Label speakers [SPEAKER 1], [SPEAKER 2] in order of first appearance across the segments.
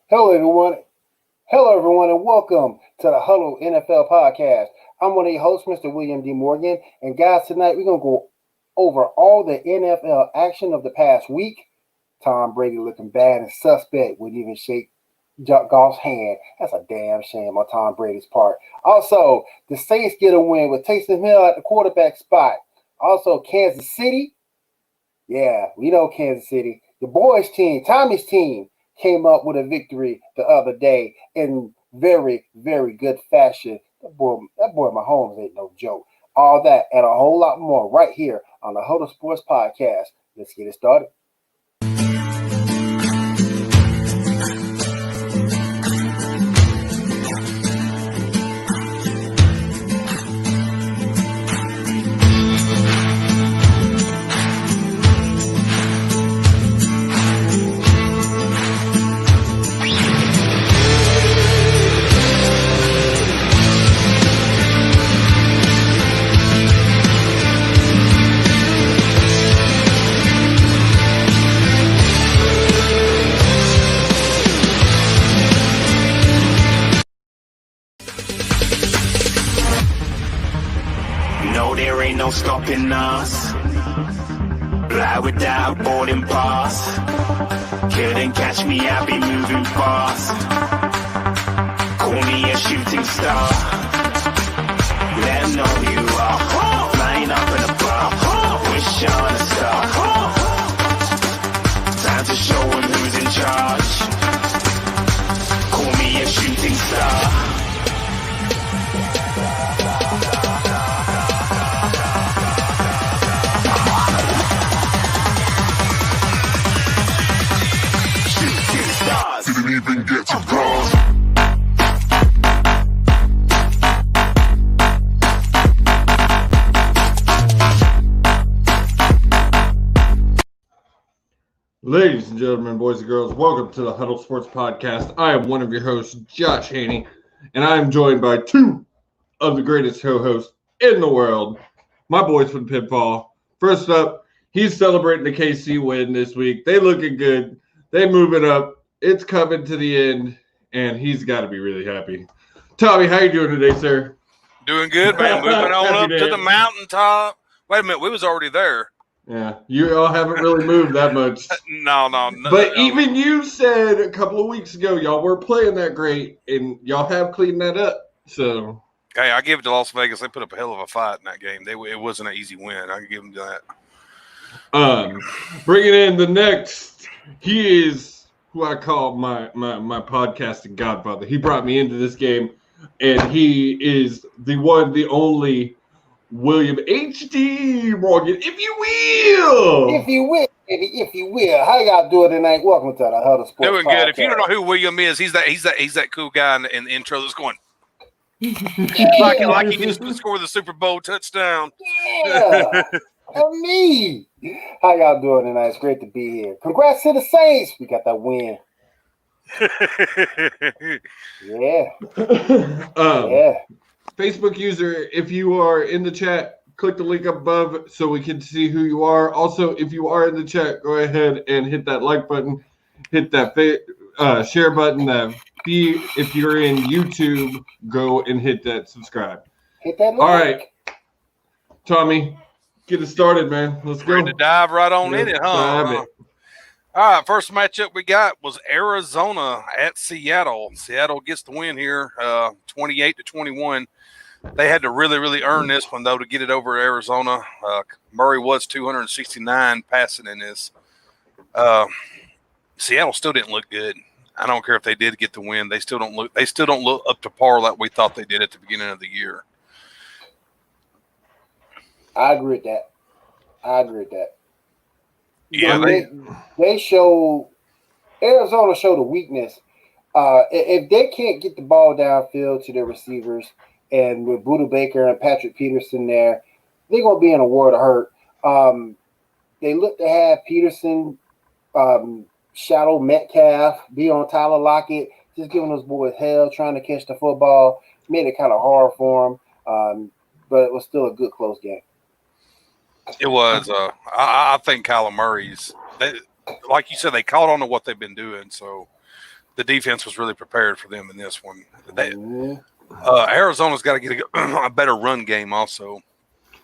[SPEAKER 1] Hello, everyone. Hello, everyone, and welcome to the Huddle NFL podcast. I'm one of your hosts, Mr. William D. Morgan. And guys, tonight we're going to go over all the NFL action of the past week. Tom Brady looking bad and suspect would even shake Goff's hand. That's a damn shame on Tom Brady's part. Also, the Saints get a win with Taysom Hill at the quarterback spot. Also, Kansas City. Yeah, we know Kansas City. The boys' team, Tommy's team, came up with a victory the other day in very, very good fashion. That boy Mahomes ain't no joke. All that and a whole lot more right here on the Huddle Sports Podcast. Let's get it started.
[SPEAKER 2] No stopping us. Fly without boarding pass. Couldn't catch me, I'll be moving fast. Call me a shooting star. Let them know who you are. Flying up in a bar. Wish on a star. Time to show them who's in charge. Call me a shooting star.
[SPEAKER 3] Even get to bronze.
[SPEAKER 4] Ladies and gentlemen, boys and girls, welcome to the Huddle Sports Podcast. I am one of your hosts, Josh Haney, and I am joined by two of the greatest co-hosts in the world, my boys from Pitfall. First up, he's celebrating the KC win this week. They looking good. They moving up. It's coming to the end, and he's got to be really happy. Tommy, how you doing today, sir?
[SPEAKER 5] Doing good, man. Moving on up to the mountaintop. Wait a minute, we was already there.
[SPEAKER 4] Yeah, you all haven't really moved that much.
[SPEAKER 5] No.
[SPEAKER 4] But even you said a couple of weeks ago y'all weren't playing that great, and y'all have cleaned that up. So,
[SPEAKER 5] hey, I give it to Las Vegas. They put up a hell of a fight in that game. It wasn't an easy win. I can give them that.
[SPEAKER 4] Bringing in the next, he is who I call my podcasting godfather. He brought me into this game, and he is the one, the only William H.D. Morgan, if you will.
[SPEAKER 1] If you will, baby, if you will. How y'all doing tonight? Welcome to the Huddle Sports
[SPEAKER 5] Doing
[SPEAKER 1] Podcast.
[SPEAKER 5] good. If you don't know who William is, he's that cool guy in the intro that's going like he just scored the Super Bowl touchdown.
[SPEAKER 1] Yeah. Me. How y'all doing tonight? It's great to be here. Congrats to the Saints. We got that win. Yeah. Yeah.
[SPEAKER 4] Facebook user, if you are in the chat, click the link up above so we can see who you are. Also, if you are in the chat, go ahead and hit that like button, hit that share button. If you're in YouTube, go and hit that subscribe.
[SPEAKER 1] Hit that like.
[SPEAKER 4] All right, Tommy, get it started, man. Let's go.
[SPEAKER 5] Ready to dive right on in it, huh? All right, first matchup we got was Arizona at Seattle. Seattle gets the win here, 28-21. They had to really, really earn this one, though, to get it over Arizona. Murray was 269 passing in this. Seattle still didn't look good. I don't care if they did get the win. They still don't look up to par like we thought they did at the beginning of the year.
[SPEAKER 1] I agree with that.
[SPEAKER 5] Yeah,
[SPEAKER 1] they show Arizona showed a weakness. If they can't get the ball downfield to their receivers, and with Budda Baker and Patrick Peterson there, they're gonna be in a world of hurt. They look to have Peterson, shadow Metcalf, be on Tyler Lockett, just giving those boys hell, trying to catch the football. Made it kind of hard for them, but it was still a good close game.
[SPEAKER 5] It was. I think Kyler Murray's, like you said, they caught on to what they've been doing. So the defense was really prepared for them in this one. Arizona's got to get a better run game also.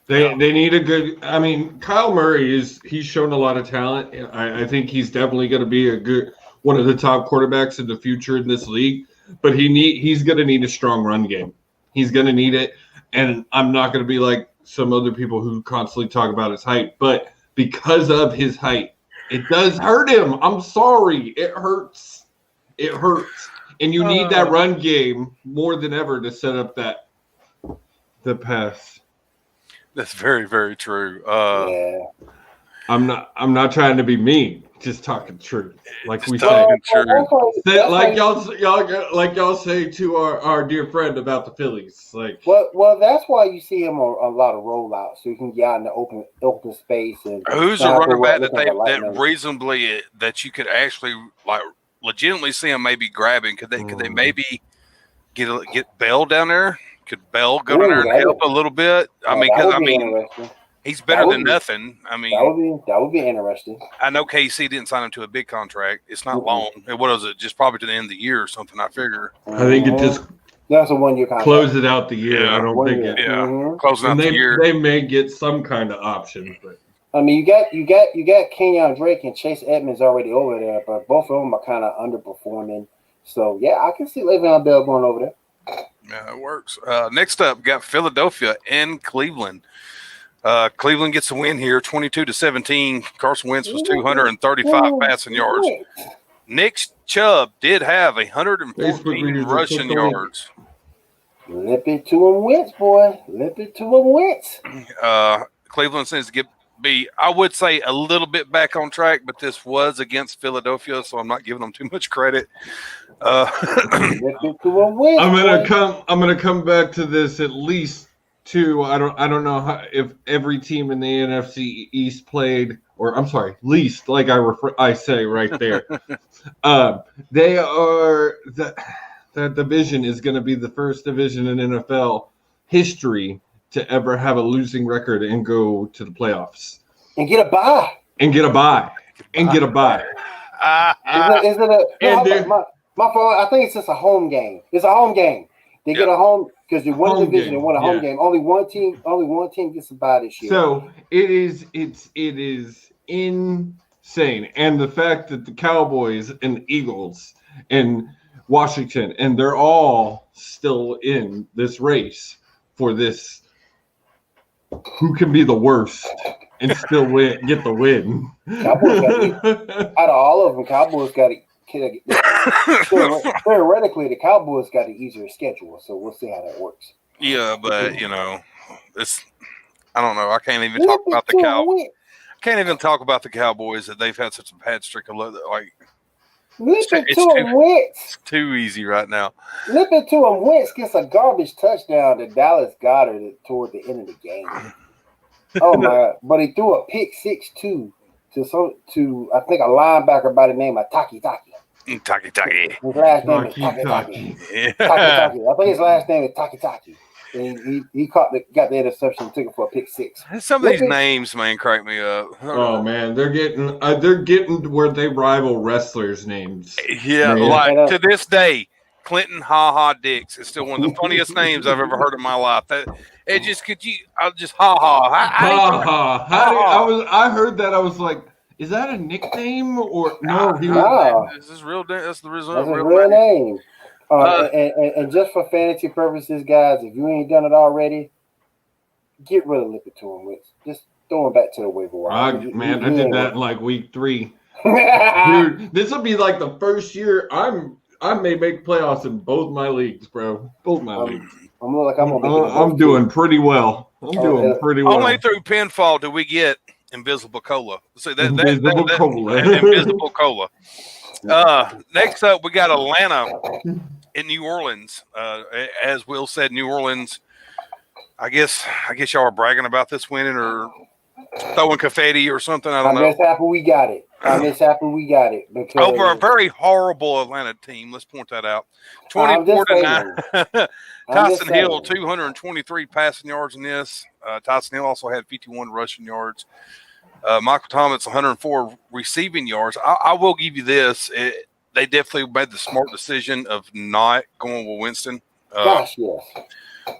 [SPEAKER 4] They need a good. I mean, Kyle Murray he's shown a lot of talent. I think he's definitely going to be one of the top quarterbacks in the future in this league. But he's going to need a strong run game. He's going to need it. And I'm not going to be like some other people who constantly talk about his height, but because of his height, it does hurt him. I'm sorry, it hurts. It hurts, and you need that run game more than ever to set up the pass.
[SPEAKER 5] That's very, very true.
[SPEAKER 4] I'm not trying to be mean, just talking truth, like we say. Like y'all say to our dear friend about the Phillies. Like,
[SPEAKER 1] well, that's why you see him on a lot of rollouts, so you can get out in the open space. And
[SPEAKER 5] who's a running back that reasonably that you could actually like legitimately see him maybe grabbing? Could they maybe get Bell down there? Could Bell go down there and help a little bit? He's better than nothing. I mean,
[SPEAKER 1] that would be interesting.
[SPEAKER 5] I know KC didn't sign him to a big contract. It's not long. What was it? Just probably to the end of the year or something. I figure.
[SPEAKER 4] I think it just
[SPEAKER 1] that's a 1 year contract.
[SPEAKER 4] Close it out the year.
[SPEAKER 5] Yeah,
[SPEAKER 4] I don't think it.
[SPEAKER 5] Yeah, closing out the year.
[SPEAKER 4] They may get some kind of option, but
[SPEAKER 1] I mean, you got Kenyon Drake and Chase Edmonds already over there, but both of them are kind of underperforming. So yeah, I can see Le'Veon Bell going over there.
[SPEAKER 5] Yeah, it works. Next up, we got Philadelphia and Cleveland. Cleveland gets a win here, 22-17. Carson Wentz was 235 passing yards. Nick Chubb did have 114 rushing yards.
[SPEAKER 1] Lip it to him, Wentz, boy. Lip it to him, Wentz.
[SPEAKER 5] Cleveland seems to be, I would say, a little bit back on track, but this was against Philadelphia, so I'm not giving them too much credit.
[SPEAKER 1] Lip it to him, Wentz.
[SPEAKER 4] I'm gonna come back to this at least. Two, I don't know if every team in the NFC East played, or I'm sorry, least, like I say right there. They are that division is going to be the first division in NFL history to ever have a losing record and go to the playoffs
[SPEAKER 1] and get a bye. My fault. I think it's just a home game. It's a home game. They get a home because you won the division and won a home game. Only one team gets a bye this year.
[SPEAKER 4] So it is insane. And the fact that the Cowboys and the Eagles and Washington and they're all still in this race for this who can be the worst and still get the win.
[SPEAKER 1] Out of all of them, Cowboys got to theoretically, the Cowboys got an easier schedule, so we'll see how that works.
[SPEAKER 5] Yeah, but it's I don't know. I can't even talk about the Cowboys. Can't even talk about the Cowboys that they've had such a bad streak of like.
[SPEAKER 1] It's
[SPEAKER 5] too easy right now.
[SPEAKER 1] Lip it to him. Wentz gets a garbage touchdown to Dallas Goedert toward the end of the game. Oh my God! But he threw a pick 6 too to I think a linebacker by the name of Taki.
[SPEAKER 5] Taki.
[SPEAKER 1] His last name is Taki.
[SPEAKER 5] Yeah.
[SPEAKER 1] Taki. I think his last name is Taki. And he got the interception and took it for a pick 6.
[SPEAKER 5] Some of these names, man, crack me up.
[SPEAKER 4] Oh man, they're getting where they rival wrestlers' names.
[SPEAKER 5] Yeah, man. Like to this day, Clinton Ha Ha Dix is still one of the funniest names I've ever heard in my life. I just ha ha.
[SPEAKER 4] I heard that. I was like, is that a nickname or no?
[SPEAKER 5] This is real. That's the result.
[SPEAKER 1] That's a real name. And just for fantasy purposes, guys, if you ain't done it already, get rid of Lip It to him. Just throw him back to the waiver wire.
[SPEAKER 4] I did that in like week 3. Dude, this will be like the first year I may make playoffs in both my leagues, bro. Both my leagues. I'm doing pretty well.
[SPEAKER 5] Only through pinfall do we get Invisible Cola. See that
[SPEAKER 4] Cola.
[SPEAKER 5] Invisible Cola. Next up, we got Atlanta in New Orleans. As Will said, New Orleans. I guess y'all are bragging about this winning or throwing confetti or something. I don't know.
[SPEAKER 1] I'm just happy we got it. Because
[SPEAKER 5] over a very horrible Atlanta team. Let's point that out. 24-9. Tyson Hill, 223 passing yards in this. Tyson Hill also had 51 rushing yards. Michael Thomas, 104 receiving yards. I will give you this. they definitely made the smart decision of not going with Winston.
[SPEAKER 1] Gosh, yes.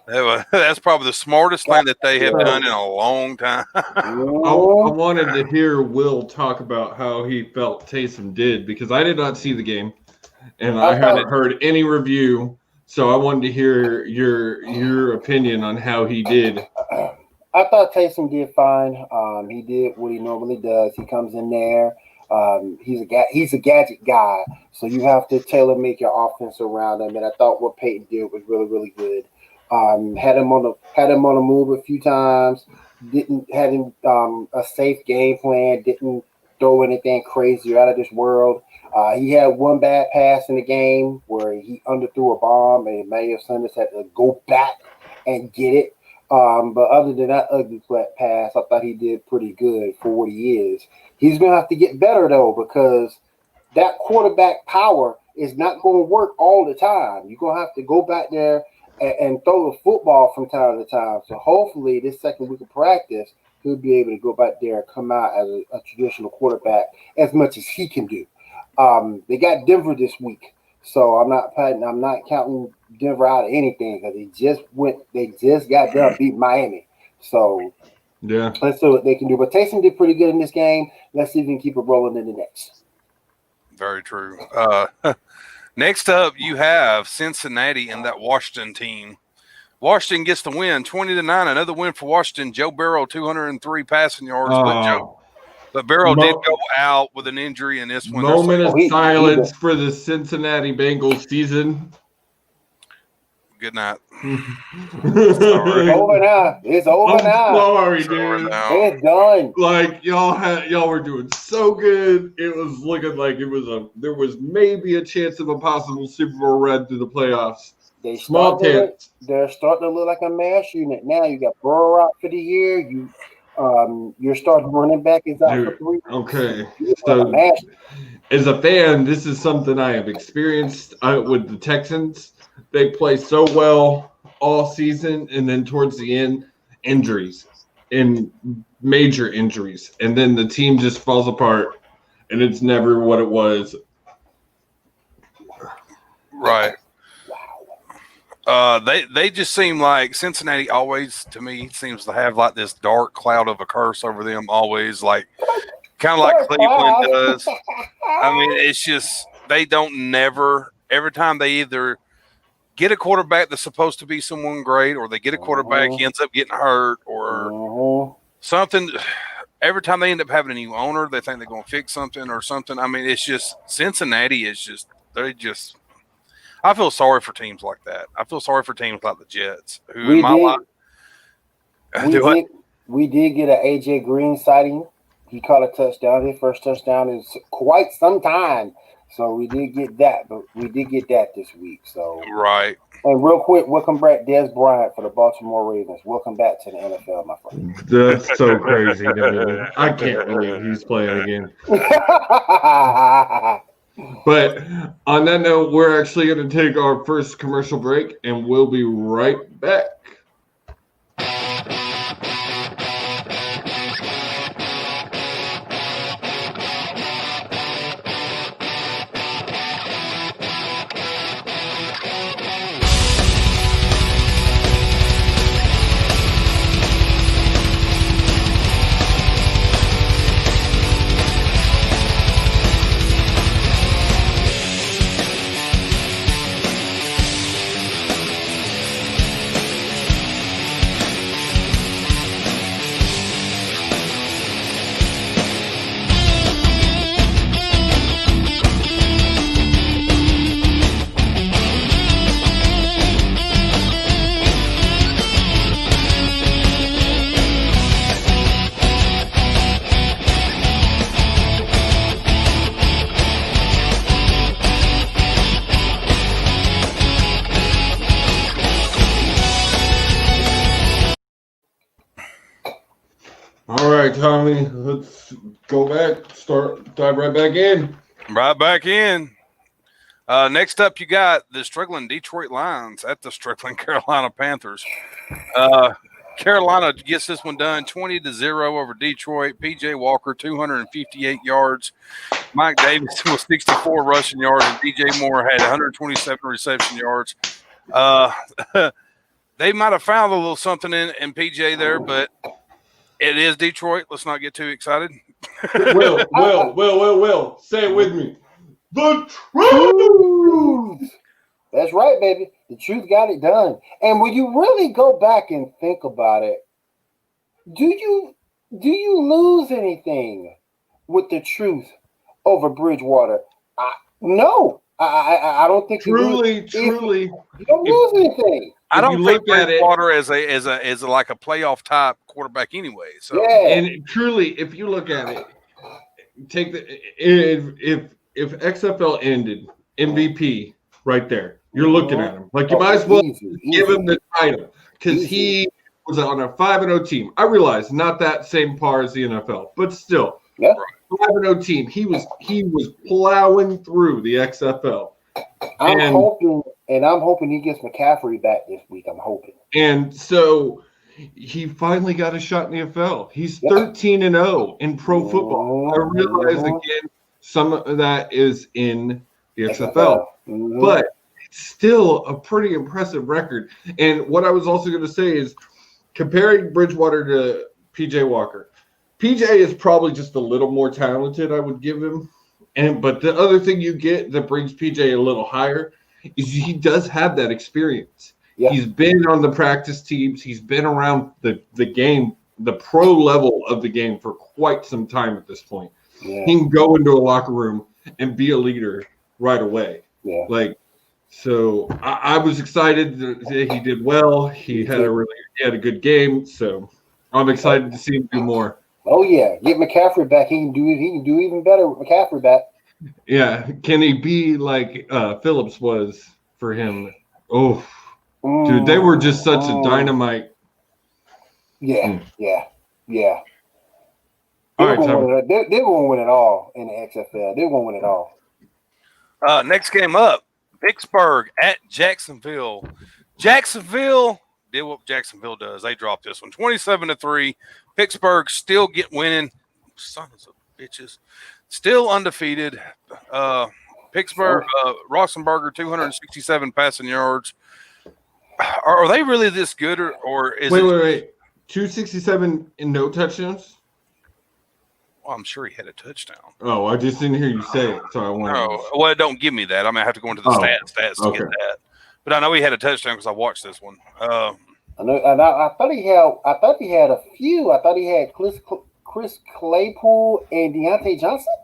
[SPEAKER 5] That's probably the smartest thing that they have done in a long time.
[SPEAKER 4] I wanted to hear Will talk about how he felt Taysom did because I did not see the game and I haven't heard any review. So I wanted to hear your opinion on how he did.
[SPEAKER 1] I thought Taysom did fine. He did what he normally does. He comes in there. He's a gadget guy, so you have to tailor make your offense around him. And I thought what Peyton did was really, really good. Had him on the move a few times. Had him a safe game plan. Didn't throw anything crazy or out of this world. He had one bad pass in the game where he underthrew a bomb, and Emmanuel Sanders had to go back and get it. But other than that ugly flat pass, I thought he did pretty good for what he is. He's going to have to get better, though, because that quarterback power is not going to work all the time. You're going to have to go back there and throw the football from time to time. So hopefully this second week of practice, he'll be able to go back there and come out as a traditional quarterback as much as he can do. They got Denver this week. So I'm not counting Denver out of anything because they just got done beat Miami. So
[SPEAKER 4] yeah,
[SPEAKER 1] let's see what they can do. But Taysom did pretty good in this game. Let's see if we can keep it rolling in the next.
[SPEAKER 5] Very true. Next up, you have Cincinnati and that Washington team. Washington gets the win, 20-9. Another win for Washington. Joe Burrow, 203 passing yards. But Burrow did go out with an injury in this one.
[SPEAKER 4] Moment of silence for the Cincinnati Bengals season.
[SPEAKER 5] Good night.
[SPEAKER 1] It's over now. It's over now.
[SPEAKER 4] Sorry, dude.
[SPEAKER 1] It's done.
[SPEAKER 4] Like y'all were doing so good. It was looking like there was maybe a chance of a possible Super Bowl run through the playoffs.
[SPEAKER 1] They're starting to look like a mash unit now. You got Burrow out for the year. Your starting running back is out for 3 weeks.
[SPEAKER 4] Okay. So as a fan, this is something I have experienced with the Texans. They play so well all season, and then towards the end, injuries and major injuries. And then the team just falls apart, and it's never what it was.
[SPEAKER 5] Right. They just seem like Cincinnati always, to me, seems to have like this dark cloud of a curse over them always, like kind of like Cleveland does. I mean, it's just they don't never. Every time they either get a quarterback that's supposed to be someone great, or they get a quarterback he ends up getting hurt, or something. Every time they end up having a new owner, they think they're going to fix something or something. I mean, it's just Cincinnati is just they just. I feel sorry for teams like that. I feel sorry for teams like the Jets, who
[SPEAKER 1] we did get an AJ Green sighting. He caught a touchdown. His first touchdown in quite some time. So we did get that, but we did get that this week. So
[SPEAKER 5] right.
[SPEAKER 1] And real quick, welcome back, Dez Bryant for the Baltimore Ravens. Welcome back to the NFL, my friend.
[SPEAKER 4] That's so crazy to me. I can't believe he's playing again. But on that note, we're actually going to take our first commercial break, and we'll be right back. All right, Tommy, let's go back, dive right back in.
[SPEAKER 5] Right back in. Next up, you got the struggling Detroit Lions at the struggling Carolina Panthers. Carolina gets this one done 20-0 over Detroit. PJ Walker, 258 yards. Mike Davis was 64 rushing yards, and DJ Moore had 127 reception yards. They might have found a little something in PJ there, but it is Detroit. Let's not get too excited.
[SPEAKER 4] Will. Say it with me. The truth.
[SPEAKER 1] That's right, baby. The truth got it done. And when you really go back and think about it, do you lose anything with the truth over Bridgewater? No. I don't think
[SPEAKER 4] Truly.
[SPEAKER 1] you don't lose anything.
[SPEAKER 5] I don't think Bridgewater
[SPEAKER 4] is
[SPEAKER 5] is like a playoff type quarterback anyway. So
[SPEAKER 4] and truly, if you look at it, take the if XFL ended MVP right there, you're looking at him like you might as well give him the title because he was on a 5-0 team. I realize not that same par as the NFL, but still, 5-0 team. He was plowing through the XFL.
[SPEAKER 1] I'm hoping he gets McCaffrey back this week. I'm hoping.
[SPEAKER 4] And so he finally got a shot in the NFL. He's 13-0 in pro football. I realize again some of that is in the XFL, but it's still a pretty impressive record. And what I was also going to say is comparing Bridgewater to PJ Walker. PJ is probably just a little more talented, I would give him. But the other thing you get that brings PJ a little higher is he does have that experience. Yeah. He's been on the practice teams. He's been around the game, the pro level of the game for quite some time at this point. Yeah. He can go into a locker room and be a leader right away. Yeah. So I was excited that he did well. He had a good game. So I'm excited to see him do more.
[SPEAKER 1] Oh yeah, get McCaffrey back. He can do even better with McCaffrey back.
[SPEAKER 4] Yeah, can he be like Phillips was for him? Oh, dude, they were just such a dynamite.
[SPEAKER 1] Yeah.
[SPEAKER 4] All right,
[SPEAKER 1] they're going to win it all in the XFL. They're going to win it all.
[SPEAKER 5] Next game up, Pittsburgh at Jacksonville. Jacksonville did what Jacksonville does. They dropped this one 27-3. Pittsburgh still winning. Sons of bitches. Still undefeated. Pittsburgh, Roethlisberger, 267 passing yards. Are they really this good, or is
[SPEAKER 4] wait? 267 and no touchdowns?
[SPEAKER 5] Well, I'm sure he had a touchdown.
[SPEAKER 4] Oh, I just didn't hear you say it, so I wanted.
[SPEAKER 5] No, well, don't give me that. I have to go into the stats to get that. But I know he had a touchdown because I watched this one.
[SPEAKER 1] I know, and I thought he had a few. I thought he had Chris Claypool and Deontay Johnson.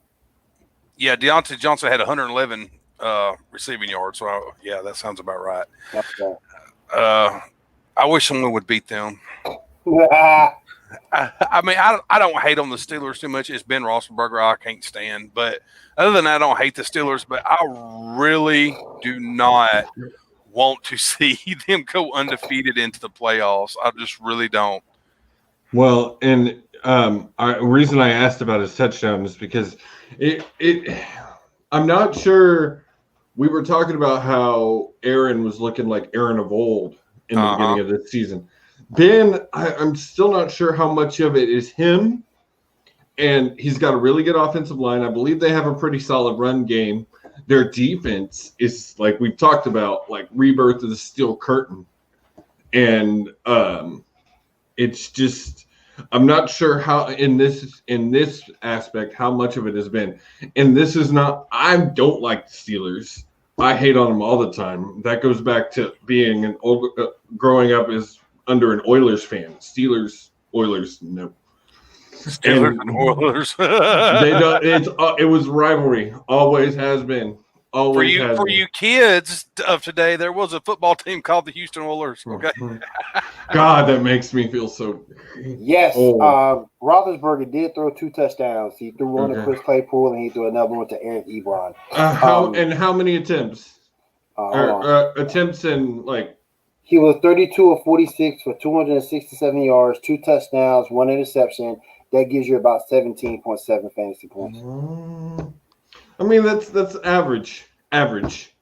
[SPEAKER 5] Yeah, Deontay Johnson had 111 receiving yards. So that sounds about right.
[SPEAKER 1] Okay.
[SPEAKER 5] I wish someone would beat them. I mean, I don't hate on the Steelers too much. It's Ben Roethlisberger I can't stand. But other than that, I don't hate the Steelers. But I really do not want to see them go undefeated into the playoffs. I just really don't.
[SPEAKER 4] Well, and the reason I asked about his touchdown is because I'm not sure. We were talking about how Aaron was looking like Aaron of old in the beginning of this season. Ben, I'm still not sure how much of it is him, and he's got a really good offensive line. I believe they have a pretty solid run game. Their defense is, like we've talked about, like rebirth of the steel curtain. And it's just I'm not sure how in this aspect how much of it has been. And this is not – I don't like the Steelers. I hate on them all the time. That goes back to being an old growing up as under an Oilers fan. Steelers, Oilers, no.
[SPEAKER 5] Steelers and Oilers.
[SPEAKER 4] They don't. It was rivalry. Always has been. Always
[SPEAKER 5] for you kids of today, there was a football team called the Houston Oilers. Okay.
[SPEAKER 4] God, that makes me feel so.
[SPEAKER 1] Yes. Roethlisberger did throw 2 touchdowns. He threw one to Chris Claypool, and he threw another one to Eric Ebron.
[SPEAKER 4] How many attempts? Attempts and like.
[SPEAKER 1] He was 32 of 46 for 267 yards, 2 touchdowns, 1 interception. That gives you about 17.7 fantasy points.
[SPEAKER 4] I mean, that's average. Average.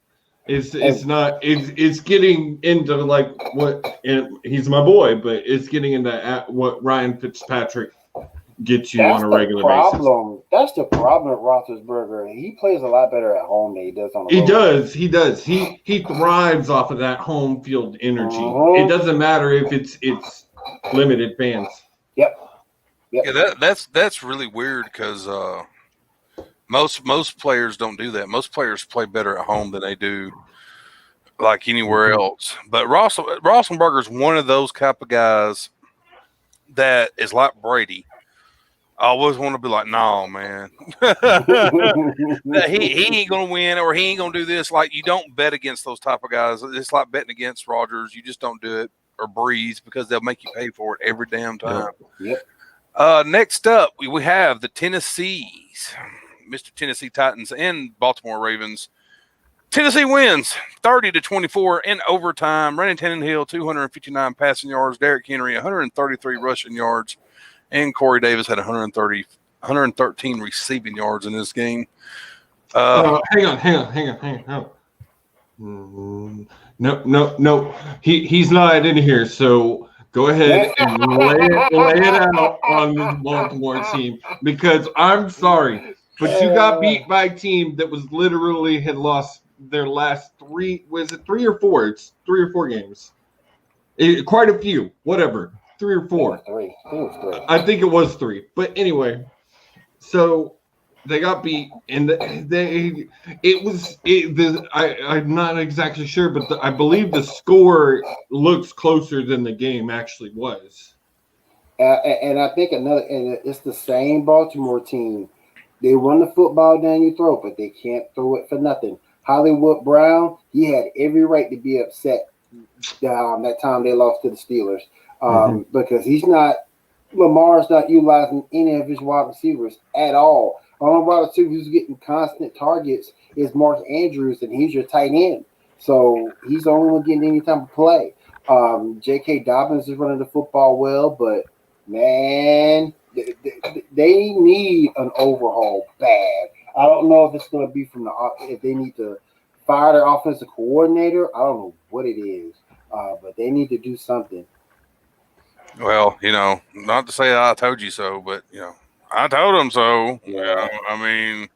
[SPEAKER 4] It's getting into like what, and he's my boy, but it's getting into what Ryan Fitzpatrick gets you on a regular basis.
[SPEAKER 1] That's the problem with Roethlisberger. He plays a lot better at home than he does on the road.
[SPEAKER 4] He does. He thrives off of that home field energy. It doesn't matter if it's limited fans.
[SPEAKER 1] Yep.
[SPEAKER 5] Yeah, that's really weird because most players don't do that. Most players play better at home than they do like anywhere else. But Roethlisberger's one of those type of guys that is like Brady. I always want to be like, no, man. he ain't going to win or he ain't going to do this. Like, you don't bet against those type of guys. It's like betting against Rodgers. You just don't do it, or Breeze, because they'll make you pay for it every damn time.
[SPEAKER 1] Yep.
[SPEAKER 5] Next up, we have the Tennessees, Mr. Tennessee Titans and Baltimore Ravens. Tennessee wins 30-24 in overtime. Brandon Tannehill, 259 passing yards. Derrick Henry, 133 rushing yards. And Corey Davis had 113 receiving yards in this game.
[SPEAKER 4] Hang on. No. He's not in here, so go ahead and lay it out on the Baltimore team, because I'm sorry, but you got beat by a team that was literally had lost their last three. Was it 3 or 4? It's 3 or 4 games. Quite a few. Whatever. 3 or 4. I think it was 3. But anyway, so they got beat, and I'm not exactly sure, but I believe the score looks closer than the game actually was.
[SPEAKER 1] And I think it's the same Baltimore team. They run the football down your throat, but they can't throw it for nothing. Hollywood Brown, he had every right to be upset that time they lost to the Steelers. Because Lamar's not utilizing any of his wide receivers at all. Only wide receiver who's getting constant targets is Mark Andrews, and he's your tight end. So he's the only one getting any time to play. J.K. Dobbins is running the football well, but man, they need an overhaul bad. I don't know if it's going to be if they need to fire their offensive coordinator. I don't know what it is, but they need to do something.
[SPEAKER 5] Well, not to say I told you so, but, I told them so. Yeah. I mean,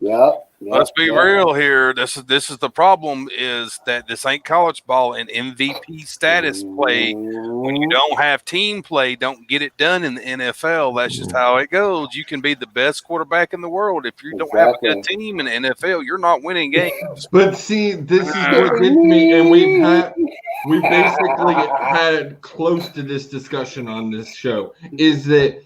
[SPEAKER 5] let's be real here. This is the problem, is that this ain't college ball, and MVP status play. When you don't have team play, don't get it done in the NFL. That's just how it goes. You can be the best quarterback in the world. If you don't have a good team in the NFL, you're not winning games.
[SPEAKER 4] But see, this is what gets me, and we basically had close to this discussion on this show, is that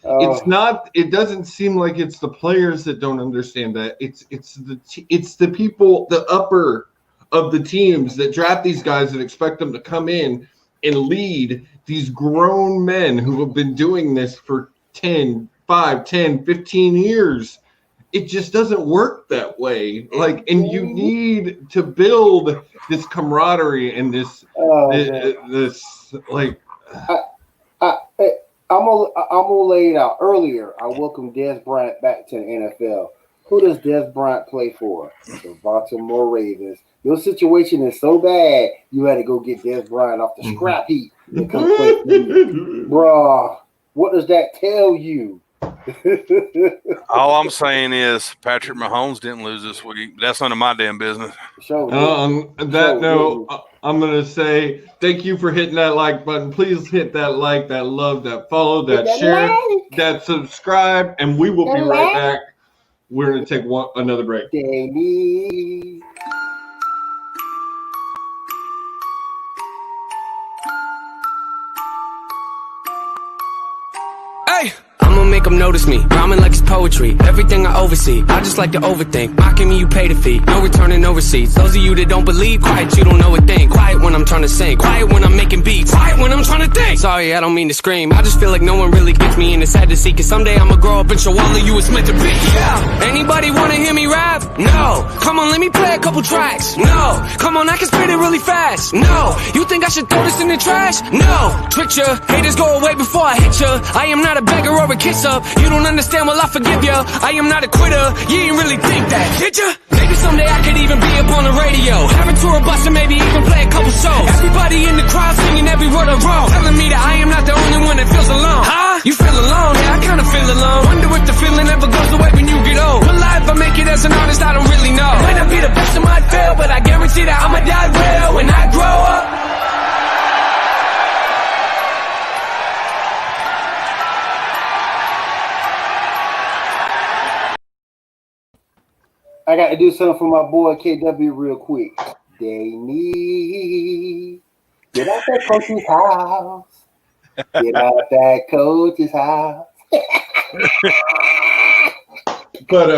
[SPEAKER 4] it doesn't seem like it's the players that don't understand that. It's the people, the upper of the teams that draft these guys and expect them to come in and lead these grown men who have been doing this for 10, 15 years. It just doesn't work that way. And you need to build this camaraderie and
[SPEAKER 1] I'm gonna lay it out. Earlier, I welcomed Dez Bryant back to the NFL. Who does Dez Bryant play for? The Baltimore Ravens. Your situation is so bad, you had to go get Dez Bryant off the scrap heap and come play for you. Bruh, what does that tell you?
[SPEAKER 5] All I'm saying is Patrick Mahomes didn't lose this week. That's none of my damn business.
[SPEAKER 4] On that note, I'm going to say thank you for hitting that like button. Please hit that like, that love, that follow, that share, that subscribe, and we will be right back. We're going to take another break.
[SPEAKER 6] I'ma make them notice me, rhyming like it's poetry. Everything I oversee, I just like to overthink. Mocking me, you pay the fee, no returning, no receipts. Those of you that don't believe, quiet, you don't know a thing. Quiet when I'm trying to sing, quiet when I'm making beats, quiet when I'm trying to think. Sorry, I don't mean to scream, I just feel like no one really gets me, and it's sad to see, cause someday I'ma grow up and show all of you it's meant to be. Yeah, anybody wanna hear me rap? No, come on, let me play a couple tracks. No, come on, I can spit it really fast. No, you think I should throw this in the trash? No, trick ya, haters go away before I hit ya. I am not a beggar or a kiss up. You don't understand, well I forgive ya. I am not a quitter, you ain't really think that, did ya? Maybe someday I could even be a on the radio. Have a tour bus and maybe even play a couple shows. Everybody in the crowd singing every word I wrote, telling me that I am not the only one that feels alone. Huh? You feel alone? Yeah, I kinda feel alone. Wonder if the feeling ever goes away when you get old. Will I ever make it as an artist? I don't really know. Might not be the best, I might fail, but I guarantee that I'ma die well when I grow up.
[SPEAKER 1] I got to do something for my boy KW real quick. They need get out that coach's house. Get out that coach's house.
[SPEAKER 4] But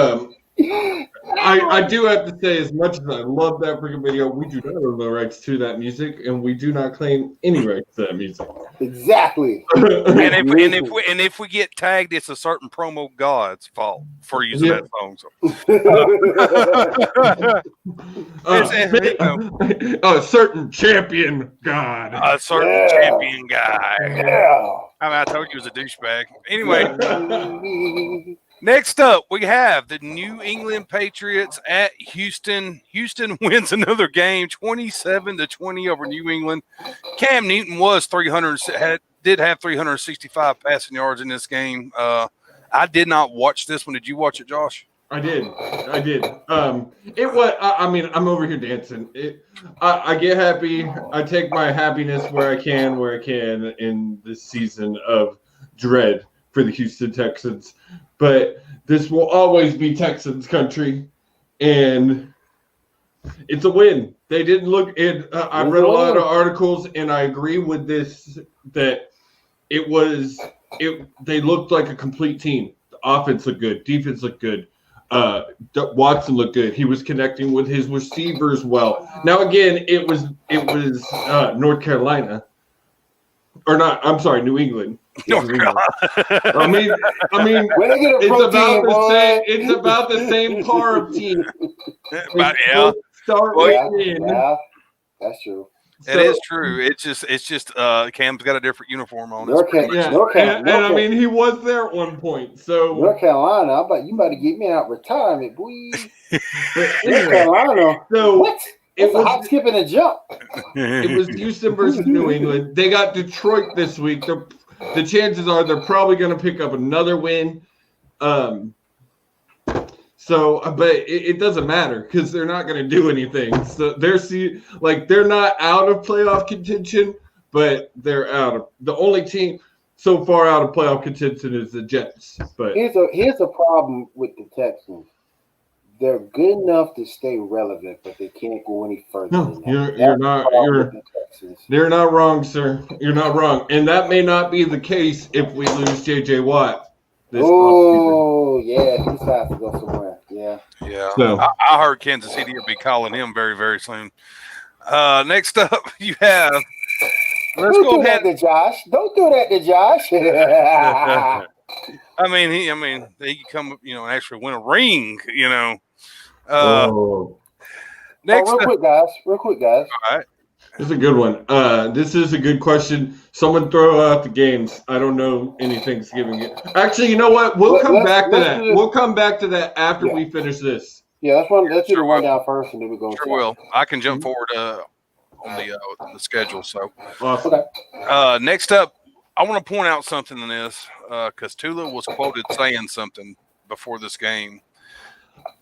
[SPEAKER 4] I do have to say, as much as I love that freaking video, we do not own the rights to that music, and we do not claim any rights to that music.
[SPEAKER 1] Exactly.
[SPEAKER 5] And if we get tagged, it's a certain promo god's fault for using that song. So.
[SPEAKER 4] A certain champion god.
[SPEAKER 5] A certain champion guy.
[SPEAKER 1] Yeah.
[SPEAKER 5] I mean, I told you he was a douchebag. Anyway, next up, we have the New England Patriots at Houston. Houston wins another game, 27-20 over New England. Cam Newton did have 365 passing yards in this game. I did not watch this one. Did you watch it, Josh?
[SPEAKER 4] I did. It was. I mean, I'm over here dancing. I get happy. I take my happiness where I can in this season of dread for the Houston Texans. But this will always be Texans country, and it's a win. They didn't look. I've read a lot of articles, and I agree with this that they looked like a complete team. The offense looked good. Defense looked good. Watson looked good. He was connecting with his receivers well. Now again, it was North Carolina, or not? I'm sorry, New England.
[SPEAKER 5] North Carolina.
[SPEAKER 4] I mean, it's about the same par of team.
[SPEAKER 5] Yeah.
[SPEAKER 1] Yeah, that's true.
[SPEAKER 5] It is true. It's just Cam's got a different uniform on.
[SPEAKER 4] And I mean, he was there at one point. So
[SPEAKER 1] North Carolina, you about to get me out of retirement, boy. North Carolina.
[SPEAKER 4] So
[SPEAKER 1] what? It's a hop, skip, and a jump.
[SPEAKER 4] It was Houston versus New England. They got Detroit this week. The chances are they're probably going to pick up another win. But it doesn't matter because they're not going to do anything. So they're not out of playoff contention, but they're out of the only team so far out of playoff contention is the Jets. But
[SPEAKER 1] here's a problem with the Texans. They're good enough to stay relevant, but they can't go any further.
[SPEAKER 4] No, you're not wrong, sir. You're not wrong, and that may not be the case if we lose J.J. Watt.
[SPEAKER 1] Oh, yeah, he decides to go somewhere. Yeah.
[SPEAKER 4] So
[SPEAKER 5] I heard Kansas City will be calling him very, very soon. Next up, you have.
[SPEAKER 1] Let's go ahead. Don't do that to Josh.
[SPEAKER 5] I mean, he could come, and actually win a ring, Next,
[SPEAKER 1] real quick, guys.
[SPEAKER 5] All right.
[SPEAKER 4] This is a good one. This is a good question. Someone throw out the games. I don't know any Thanksgiving. Actually, you know what? We'll come back to that. We'll come back to that after we finish this.
[SPEAKER 1] Yeah, let's do the rundown first, and then we go.
[SPEAKER 5] Sure will. I can jump forward on the schedule. So,
[SPEAKER 4] awesome.
[SPEAKER 5] Okay. Next up, I want to point out something in this because Tula was quoted saying something before this game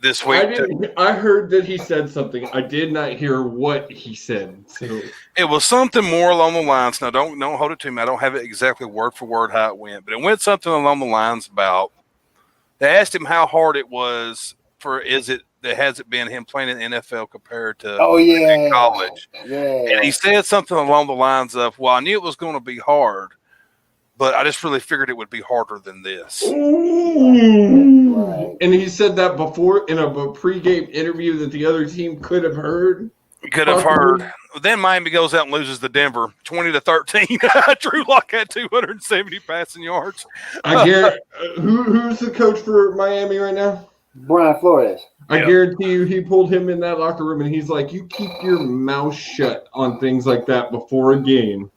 [SPEAKER 5] this week.
[SPEAKER 4] I heard that he said something. I did not hear what he said. So
[SPEAKER 5] it was something more along the lines. Now, don't hold it to me. I don't have it exactly word for word how it went, but it went something along the lines about. They asked him how hard it was has it been him playing in the NFL compared to college?
[SPEAKER 1] Yeah.
[SPEAKER 5] And he said something along the lines of, "Well, I knew it was going to be hard, but I just really figured it would be harder than this."
[SPEAKER 1] Right.
[SPEAKER 4] And he said that before in a pregame interview that the other team could have heard.
[SPEAKER 5] Then Miami goes out and loses to Denver 20-13. Drew Lock had 270 passing yards.
[SPEAKER 4] I guarantee. Who's the coach for Miami right now?
[SPEAKER 1] Brian Flores.
[SPEAKER 4] I guarantee you he pulled him in that locker room and he's like, you keep your mouth shut on things like that before a game.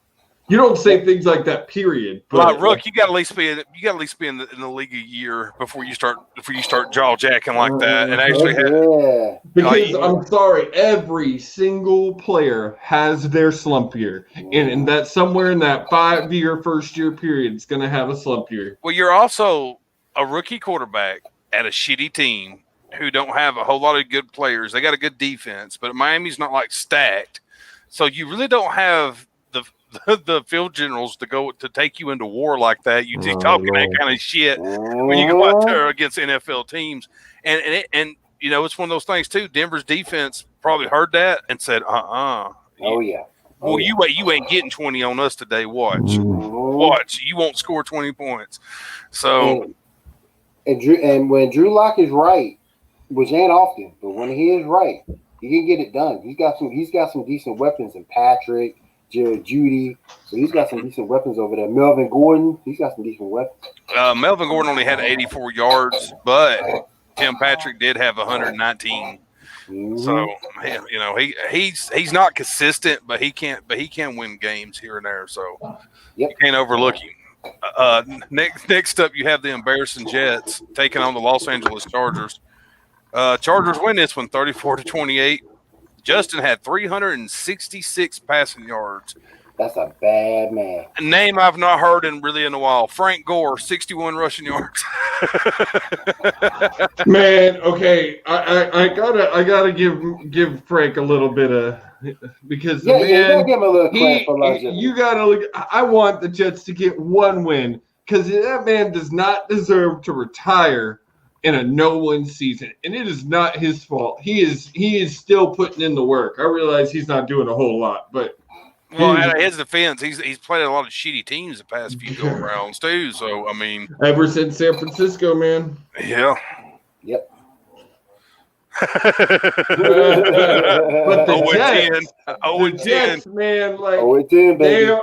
[SPEAKER 4] You don't say things like that, period.
[SPEAKER 5] But Rook, you got to at least be in the league a year before you start jaw jacking like that and actually
[SPEAKER 4] because I'm sorry, every single player has their slump year, and that somewhere in that 5-year first year period is going to have a slump year.
[SPEAKER 5] Well, you're also a rookie quarterback at a shitty team who don't have a whole lot of good players. They got a good defense, but Miami's not like stacked, so you really don't have the field generals to take you into war like that. You talking that kind of shit when you go out there against NFL teams, and it's one of those things too. Denver's defense probably heard that and said,
[SPEAKER 1] Oh yeah.
[SPEAKER 5] Well, you ain't getting 20 on us today. Watch, you won't score 20 points. So,
[SPEAKER 1] and when Drew Lock is right, which ain't often, but when he is right, he can get it done. He's got some decent weapons in Patrick, Jared Judy. So he's got some decent weapons over there. Melvin Gordon, he's got some decent weapons.
[SPEAKER 5] Melvin Gordon only had 84 yards, but Tim Patrick did have 119. Mm-hmm. So he's not consistent, but he can win games here and there. So you can't overlook him. Next up, you have the embarrassing Jets taking on the Los Angeles Chargers. Chargers win this one 34-28. Justin had 366 passing yards.
[SPEAKER 1] That's a bad man.
[SPEAKER 5] A name I've not heard in a while. Frank Gore, 61 rushing yards.
[SPEAKER 4] Man, okay, I gotta give Frank a little bit of because
[SPEAKER 1] you gotta give him a little credit for longevity.
[SPEAKER 4] You gotta look. I want the Jets to get one win because that man does not deserve to retire in a no-win season, and it is not his fault. He is still putting in the work. I realize he's not doing a whole lot, but
[SPEAKER 5] at his defense, he's played a lot of shitty teams the past few go-rounds too. So I mean,
[SPEAKER 4] ever since San Francisco, man.
[SPEAKER 5] Yeah.
[SPEAKER 1] Yep.
[SPEAKER 4] But the Jets, man,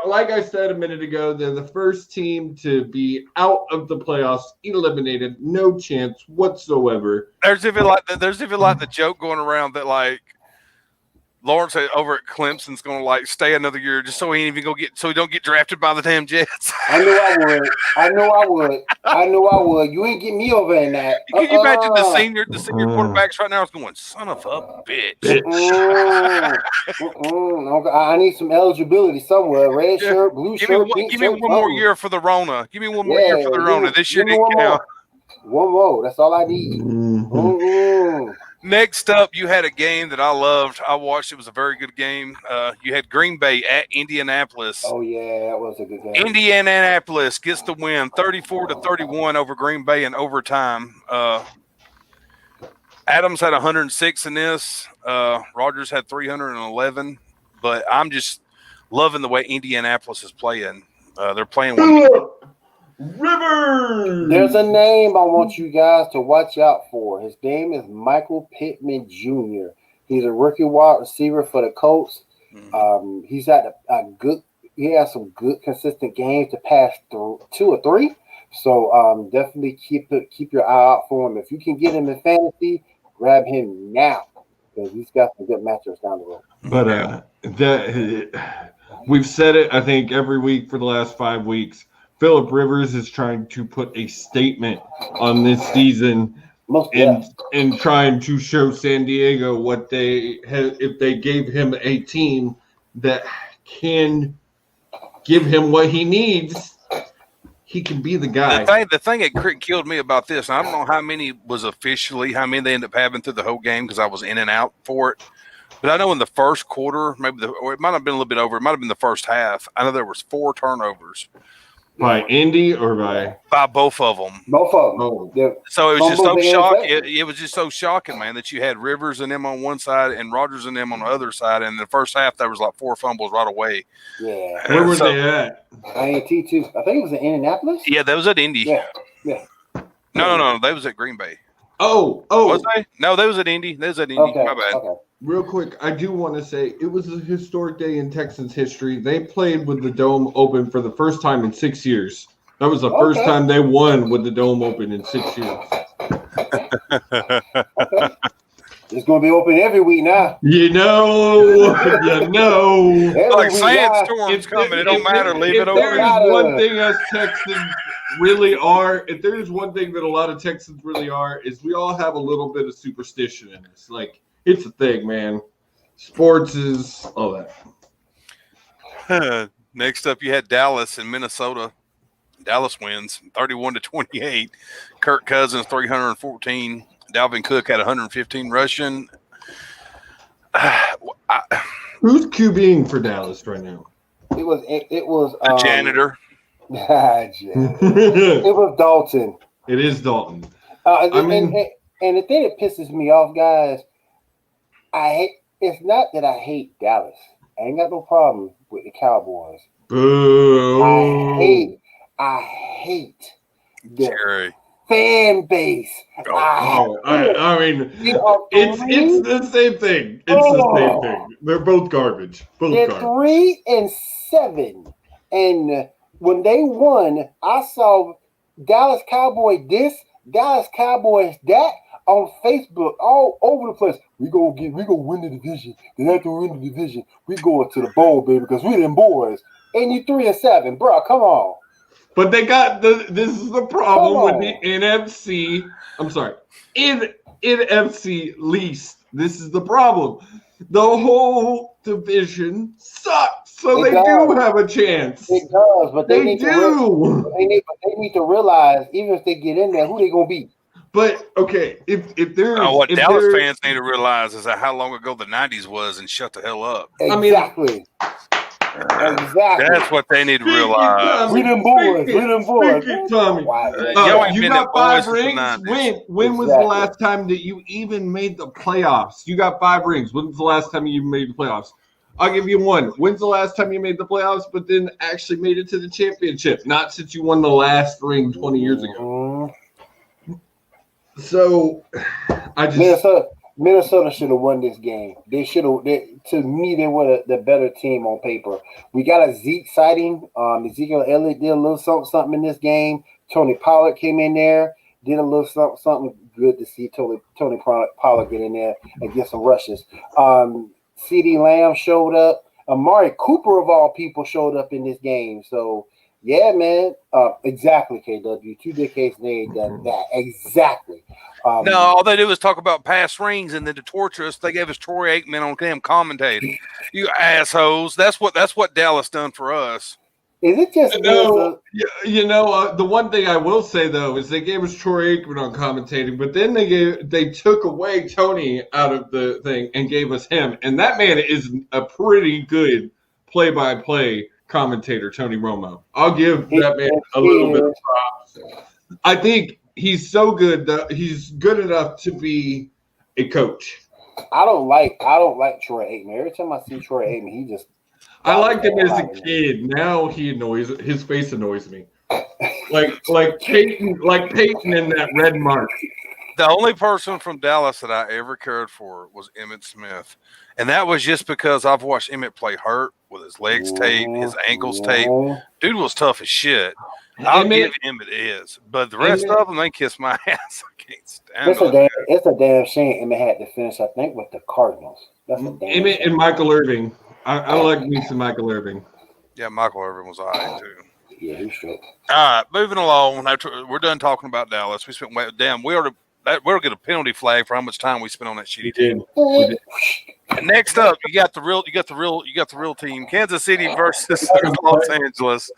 [SPEAKER 4] like I said a minute ago, they're the first team to be out of the playoffs, eliminated, no chance whatsoever.
[SPEAKER 5] There's even like the joke going around that like Lawrence over at Clemson's going to like stay another year just so he don't get drafted by the damn Jets.
[SPEAKER 1] I knew I would. You ain't get me over in that.
[SPEAKER 5] Can you imagine the senior quarterbacks right now is going, son of a bitch.
[SPEAKER 1] I need some eligibility somewhere. Red shirt, blue shirt.
[SPEAKER 5] Give me one more year for the Rona. Give me one more year for the Rona. This year didn't count.
[SPEAKER 1] One more. That's all I need. Mm-hmm.
[SPEAKER 5] Next up, you had a game that I loved. I watched. It was a very good game. You had Green Bay at Indianapolis.
[SPEAKER 1] Oh, yeah, that was a good game.
[SPEAKER 5] Indianapolis gets the win, 34-31 over Green Bay in overtime. Adams had 106 in this. Rodgers had 311. But I'm just loving the way Indianapolis is playing. They're playing one.
[SPEAKER 4] Rivers.
[SPEAKER 1] There's a name I want you guys to watch out for. His name is Michael Pittman Jr. He's a rookie wide receiver for the Colts. Mm-hmm. He's had he has some good consistent games to pass through 2 or 3. So definitely keep your eye out for him. If you can get him in fantasy, grab him now because he's got some good matchups down the road.
[SPEAKER 4] But we've said it, I think, every week for the last 5 weeks. Phillip Rivers is trying to put a statement on this season and trying to show San Diego what they have, if they gave him a team that can give him what he needs, he can be the guy.
[SPEAKER 5] The thing that killed me about this, and I don't know how many they ended up having through the whole game because I was in and out for it. But I know in the first quarter, or it might have been a little bit over. It might have been the first half. I know there was 4 turnovers.
[SPEAKER 4] By Indy or by
[SPEAKER 5] both of them?
[SPEAKER 1] Both of them. Oh.
[SPEAKER 5] So it was just so shocking. It was just so shocking, man, that you had Rivers and them on one side and Rodgers and them on the other side. And in the first half, there was like 4 fumbles right away.
[SPEAKER 1] Yeah.
[SPEAKER 4] Where were they at?
[SPEAKER 1] INT too. I think it was in Indianapolis.
[SPEAKER 5] Yeah, that was at Indy.
[SPEAKER 1] Yeah.
[SPEAKER 5] No. They was at Green Bay.
[SPEAKER 4] Oh.
[SPEAKER 5] Was they? No, they was at Indy. Okay. My bad.
[SPEAKER 1] Okay.
[SPEAKER 4] Real quick, I do want to say it was a historic day in Texans history. They played with the dome open for the first time in 6 years. That was the first time they won with the dome open in 6 years.
[SPEAKER 1] Okay. It's going to be open every week now.
[SPEAKER 4] You know.
[SPEAKER 1] Every
[SPEAKER 5] Like
[SPEAKER 1] week
[SPEAKER 5] sandstorms coming, it don't matter. Leave it
[SPEAKER 4] If there is
[SPEAKER 5] open.
[SPEAKER 4] one thing us Texans really are, if there's one thing that a lot of Texans really are, is we all have a little bit of superstition in us. Like, it's a thing, man. Sports is all that.
[SPEAKER 5] Next up, you had Dallas and Minnesota. Dallas wins 31-28. Kirk Cousins 314. Dalvin Cook had 115 rushing.
[SPEAKER 4] Who's QBing for Dallas right now?
[SPEAKER 1] It was
[SPEAKER 5] The janitor.
[SPEAKER 1] It was Dalton.
[SPEAKER 4] It is Dalton.
[SPEAKER 1] And the thing that pisses me off, guys, it's not that I hate Dallas. I ain't got no problem with the Cowboys.
[SPEAKER 4] Boo.
[SPEAKER 1] I hate the
[SPEAKER 5] Jerry.
[SPEAKER 1] fan base.
[SPEAKER 4] I mean, it's the same thing. It's the same thing. They're both garbage.
[SPEAKER 1] They're 3-7, and when they won, I saw Dallas Cowboys this, Dallas Cowboys that on Facebook all over the place. We gonna win the division. Then after we win the division, we go to the bowl, baby, because we them boys. And you 3-7, bro. Come on.
[SPEAKER 4] But they got this is the problem with the NFC. I'm sorry, NFC least. This is the problem. The whole division sucks. So they do have a chance.
[SPEAKER 1] It does, but they need
[SPEAKER 4] do.
[SPEAKER 1] They need to realize, even if they get in there, who they gonna beat.
[SPEAKER 4] But okay, if there's
[SPEAKER 5] what Dallas fans need to realize is that how long ago the '90s was, and shut the hell up.
[SPEAKER 1] Exactly. Exactly.
[SPEAKER 5] That's what they need to realize.
[SPEAKER 1] We them boys.
[SPEAKER 4] Tommy. You got 5 rings. When was the last time that you even made the playoffs? You got 5 rings. When's the last time you made the playoffs? I'll give you one. When's the last time you made the playoffs, but then actually made it to the championship? Not since you won the last ring 20 years ago. So, I just
[SPEAKER 1] Minnesota should have won this game. They should have. To me, they were the better team on paper. We got a Zeke sighting. Ezekiel Elliott did a little something in this game. Tony Pollard came in there, did a little something good to see Tony Pollard get in there and get some rushes. CeeDee Lamb showed up. Amari Cooper, of all people, showed up in this game. So, yeah, man. Exactly, KW. 2 decades and they ain't done that. Exactly.
[SPEAKER 5] No, all they did was talk about past rings, and then to torture us, they gave us Troy Aikman on them commentating. You assholes! That's what Dallas done for us.
[SPEAKER 1] Is it just
[SPEAKER 4] the one thing I will say though is they gave us Troy Aikman on commentating, but then they took away Tony out of the thing and gave us him, and that man is a pretty good play-by-play commentator, Tony Romo. I'll give that man a little bit of props. I think he's so good that he's good enough to be a coach.
[SPEAKER 1] I don't like Troy Aikman. Every time I see Troy Aikman, he just.
[SPEAKER 4] I liked him as a kid. Now his face annoys me. Like Peyton in that red mark.
[SPEAKER 5] The only person from Dallas that I ever cared for was Emmitt Smith. And that was just because I've watched Emmitt play hurt with his legs taped, his ankles taped. Dude was tough as shit. I'll give Emmitt is. But the rest of them, they kiss my ass. I can't stand it.
[SPEAKER 1] It's a damn shame Emmitt had to finish, I think, with the Cardinals. That's a damn
[SPEAKER 4] Emmitt
[SPEAKER 1] shame.
[SPEAKER 4] and Michael Irving. I like me some Michael Irving.
[SPEAKER 5] Yeah, Michael Irvin was all right, too.
[SPEAKER 1] Yeah, he's straight.
[SPEAKER 5] All right, moving along. We're done talking about Dallas. We spent we'll get a penalty flag for how much time we spent on that shitty team. And next up, you got the real team, Kansas City versus Los Angeles.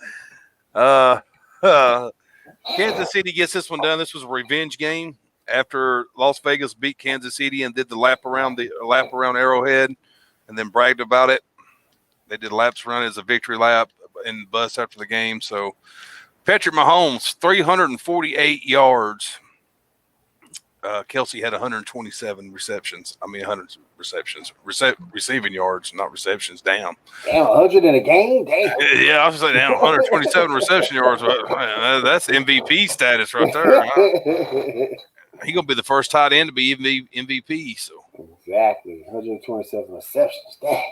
[SPEAKER 5] Kansas City gets this one done. This was a revenge game after Las Vegas beat Kansas City and did the lap around Arrowhead, and then bragged about it. They did laps run as a victory lap in the bus after the game. So Patrick Mahomes, 348 yards. Kelsey had 127 receptions. 100 receptions. Receiving yards, not receptions. Damn,
[SPEAKER 1] 100 in a game? Damn.
[SPEAKER 5] Yeah, I was saying, damn, 127 reception yards. Man, that's MVP status right there. He's going to be the first tight end to be MVP. So
[SPEAKER 1] exactly. 127 receptions. Damn.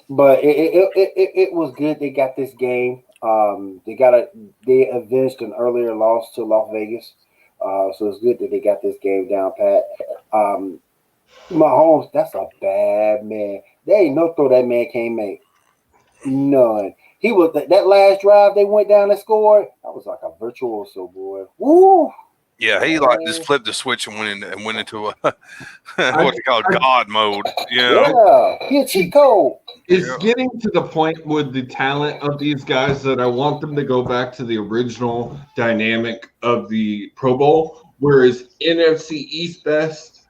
[SPEAKER 1] But it was good. They got this game. They avenged an earlier loss to Las Vegas. So it's good that they got this game down pat. Mahomes, that's a bad man. There ain't no throw that man can't make. None. He was that last drive they went down and scored. That was like a virtuoso, boy. Woo!
[SPEAKER 5] Yeah, he like just flipped the switch and went into a what they call God mode.
[SPEAKER 1] Yeah, he a cheat code.
[SPEAKER 4] It's getting to the point with the talent of these guys that I want them to go back to the original dynamic of the Pro Bowl, whereas NFC East best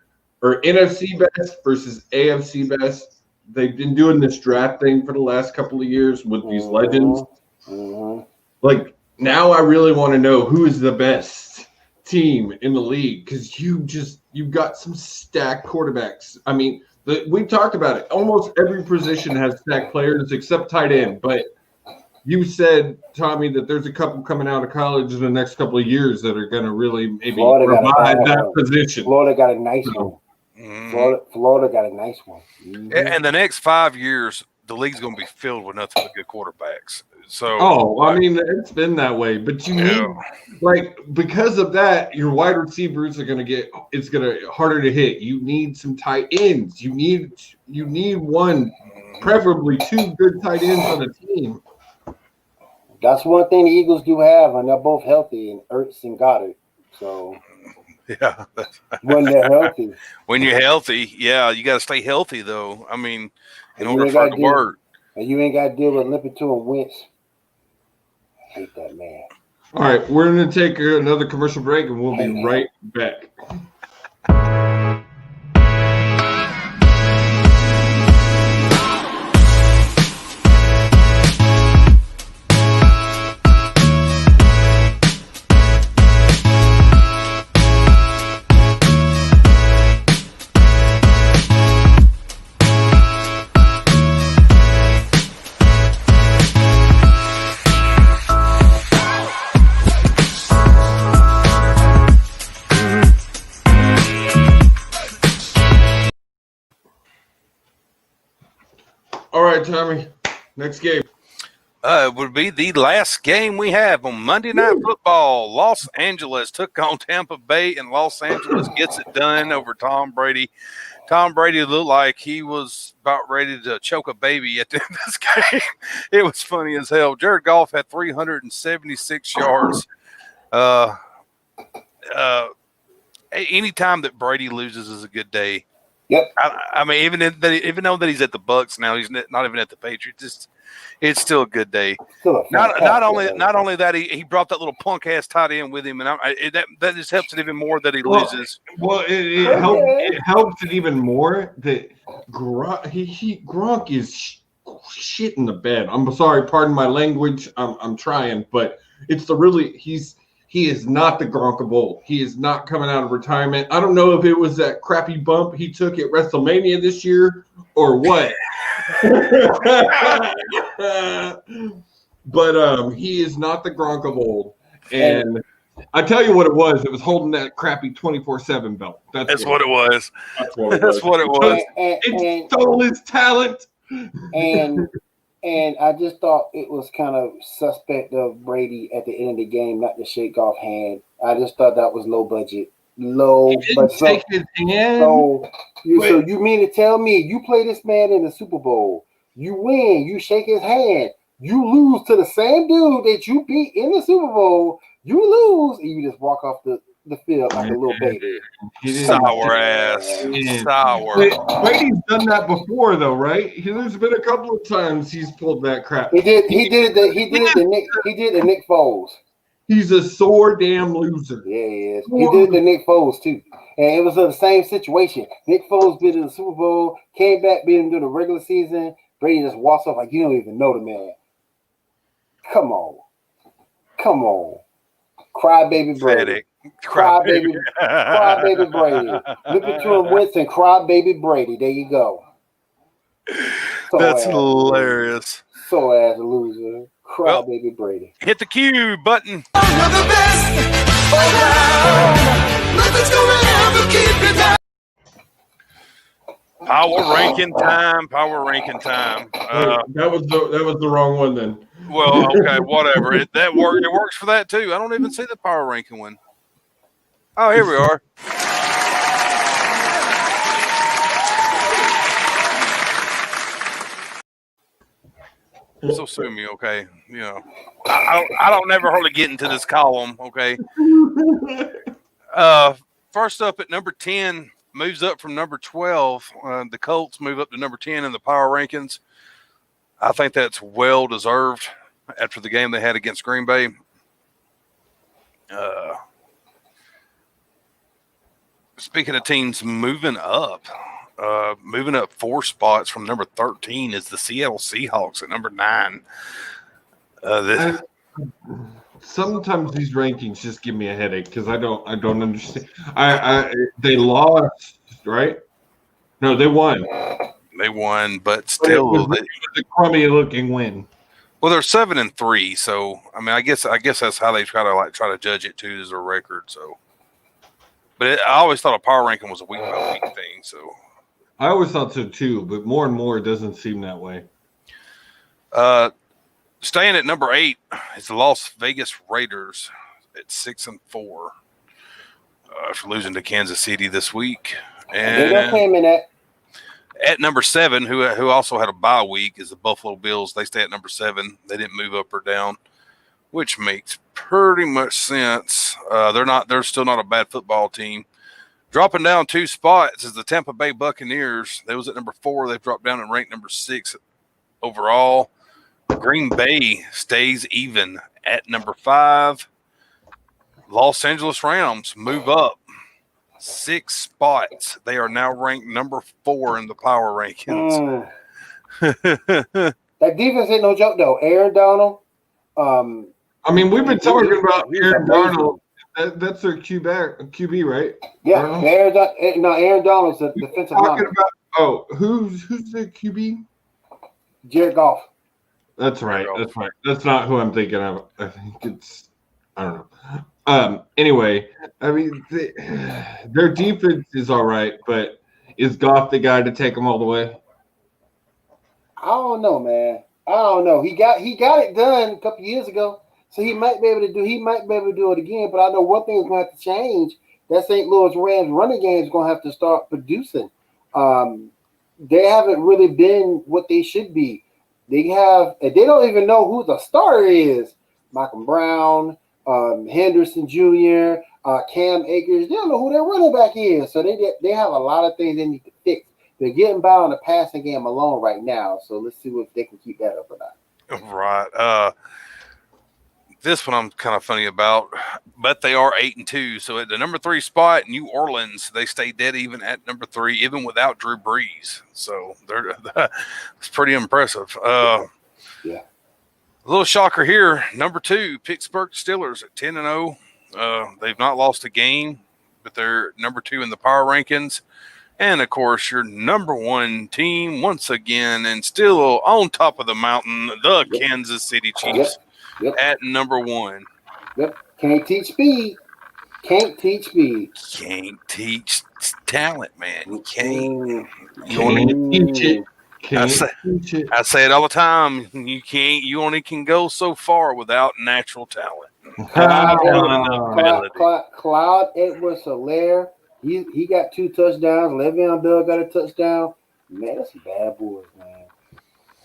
[SPEAKER 4] or NFC best versus AFC best. They've been doing this draft thing for the last couple of years with these legends. Like now, I really want to know who is the best team in the league because you've got some stacked quarterbacks. I mean, we talked about it. Almost every position has stacked players except tight end. But you said, Tommy, that there's a couple coming out of college in the next couple of years that are going to really maybe revive that position.
[SPEAKER 1] Florida got a nice one. Florida got a nice one.
[SPEAKER 5] And the next 5 years, the league's going to be filled with nothing but good quarterbacks. So,
[SPEAKER 4] I mean, it's been that way, but you need, like, because of that, your wide receivers are going to it's going to harder to hit. You need some tight ends. You need one, preferably two good tight ends on a team.
[SPEAKER 1] That's one thing the Eagles do have, and they're both healthy, and Ertz and Goddard. So.
[SPEAKER 5] Yeah.
[SPEAKER 1] When they're healthy.
[SPEAKER 5] When you're healthy, yeah, you got to stay healthy, though. I mean, in order for it to work.
[SPEAKER 1] And you ain't got to deal with limping to and Wentz. I hate that man.
[SPEAKER 4] All right, we're going to take another commercial break, and we'll be right back. All right, Tommy, next game.
[SPEAKER 5] It would be the last game we have on Monday Night Football. Los Angeles took on Tampa Bay, and Los Angeles gets it done over Tom Brady. Tom Brady looked like he was about ready to choke a baby at the end of this game. It was funny as hell. Jared Goff had 376 yards. Anytime that Brady loses is a good day.
[SPEAKER 1] Yep.
[SPEAKER 5] I mean, even though that he's at the Bucs now, he's not even at the Patriots. It's still a good day. Not only that, he brought that little punk ass tight end with him, and that just helps it even more that he loses.
[SPEAKER 4] Well, it helps it even more that Gronk is shit in the bed. I'm sorry, pardon my language. I'm trying, but it's he is not the Gronk of old. He is not coming out of retirement. I don't know if it was that crappy bump he took at WrestleMania this year or what. But he is not the Gronk of old. And I tell you what it was. It was holding that crappy 24/7 belt.
[SPEAKER 5] That's what it was.
[SPEAKER 4] That's what it
[SPEAKER 5] was.
[SPEAKER 4] It stole his talent.
[SPEAKER 1] And I just thought it was kind of suspect of Brady at the end of the game not to shake off hand. I just thought that was low budget.
[SPEAKER 4] Take his hand.
[SPEAKER 1] So you mean to tell me you play this man in the Super Bowl, you win, you shake his hand, you lose to the same dude that you beat in the Super Bowl, you lose, and you just walk off the field like a little baby.
[SPEAKER 5] Sour ass. Sour.
[SPEAKER 4] Brady's done that before, though, right? There's been a couple of times he's pulled that crap.
[SPEAKER 1] He did the Nick Foles.
[SPEAKER 4] He's a sore damn loser.
[SPEAKER 1] Yeah, he is. He did the Nick Foles too, and it was the same situation. Nick Foles beat in the Super Bowl, came back, beat him during the regular season. Brady just walks off like you don't even know the man. Come on, crybaby Brady. Crybaby Brady. Look at you and Winston, crybaby Brady. There you go.
[SPEAKER 5] That's hilarious.
[SPEAKER 1] So ass loser. Crybaby Brady.
[SPEAKER 5] Hit the cue button. Power ranking time.
[SPEAKER 4] That was the wrong one then.
[SPEAKER 5] Well, okay, whatever. That worked. It works for that too. I don't even see the power ranking one. Oh, here we are. So sue me, okay? You know, I don't never hardly get into this column, okay? First up at number 10, moves up from number 12. The Colts move up to number 10 in the power rankings. I think that's well deserved after the game they had against Green Bay. Speaking of teams moving up 4 spots from number 13 is the Seattle Seahawks at number 9.
[SPEAKER 4] Sometimes these rankings just give me a headache because I don't understand. They lost, right? No, they won.
[SPEAKER 5] They won, but still,
[SPEAKER 4] it was a crummy looking win.
[SPEAKER 5] Well, they're 7-3, so I mean, I guess that's how they try to judge it too, is their record. So, but I always thought a power ranking was a week by week thing. So,
[SPEAKER 4] I always thought so too, but more and more it doesn't seem that way.
[SPEAKER 5] Staying at number 8 is the Las Vegas Raiders at 6-4 after losing to Kansas City this week. And at number 7, who also had a bye week, is the Buffalo Bills. They stay at number 7. They didn't move up or down, which makes pretty much sense. They're still not a bad football team. Dropping down 2 spots is the Tampa Bay Buccaneers. They was at number 4. They've dropped down and ranked number 6 overall. Green Bay stays even at number 5. Los Angeles Rams move up 6 spots. They are now ranked number 4 in the power rankings.
[SPEAKER 1] That defense ain't no joke, though. Aaron Donald.
[SPEAKER 4] I mean, we've been talking about Aaron Donald. That's their QB, right?
[SPEAKER 1] Yeah, Aaron Donald's the defensive lineman.
[SPEAKER 4] Who's the QB?
[SPEAKER 1] Jared Goff.
[SPEAKER 4] That's right. That's not who I'm thinking of. I think it's I don't know. Anyway, I mean, their defense is all right, but is Goff the guy to take them all the way?
[SPEAKER 1] I don't know, man. I don't know. He got it done a couple years ago, so he might be able to do it again. But I know one thing is going to have to change. That St. Louis Rams running game is going to have to start producing. They haven't really been what they should be. They don't even know who the starter is. Malcolm Brown, Henderson Jr., Cam Akers. They don't know who their running back is. So they have a lot of things they need to fix. They're getting by on the passing game alone right now. So let's see if they can keep that up or not.
[SPEAKER 5] Right. This one I'm kind of funny about, but they are 8-2. So at the number 3 spot, New Orleans, they stay dead even at number 3, even without Drew Brees. So it's pretty impressive.
[SPEAKER 1] Yeah.
[SPEAKER 5] A little shocker here. Number 2, Pittsburgh Steelers at 10-0. They've not lost a game, but they're number 2 in the power rankings. And, of course, your number 1 team once again and still on top of the mountain, the Kansas City Chiefs. Yep. At number 1.
[SPEAKER 1] Yep. Can't teach speed. Can't teach
[SPEAKER 5] talent, man. You can't.
[SPEAKER 4] Can't teach it.
[SPEAKER 5] I say it all the time. You only can go so far without natural talent.
[SPEAKER 1] Clyde Edwards-Helaire. He got 2 touchdowns. Le'Veon Bell got a touchdown. Man, that's some bad boys, man.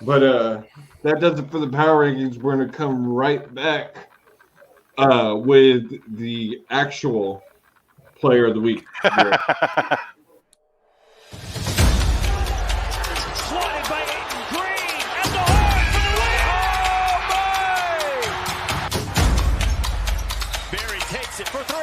[SPEAKER 4] But that does it for the power rankings. We're going to come right back with the actual player of the week.
[SPEAKER 7] Swatted by Aiden Green at the horn for the win. Barry takes it for 3.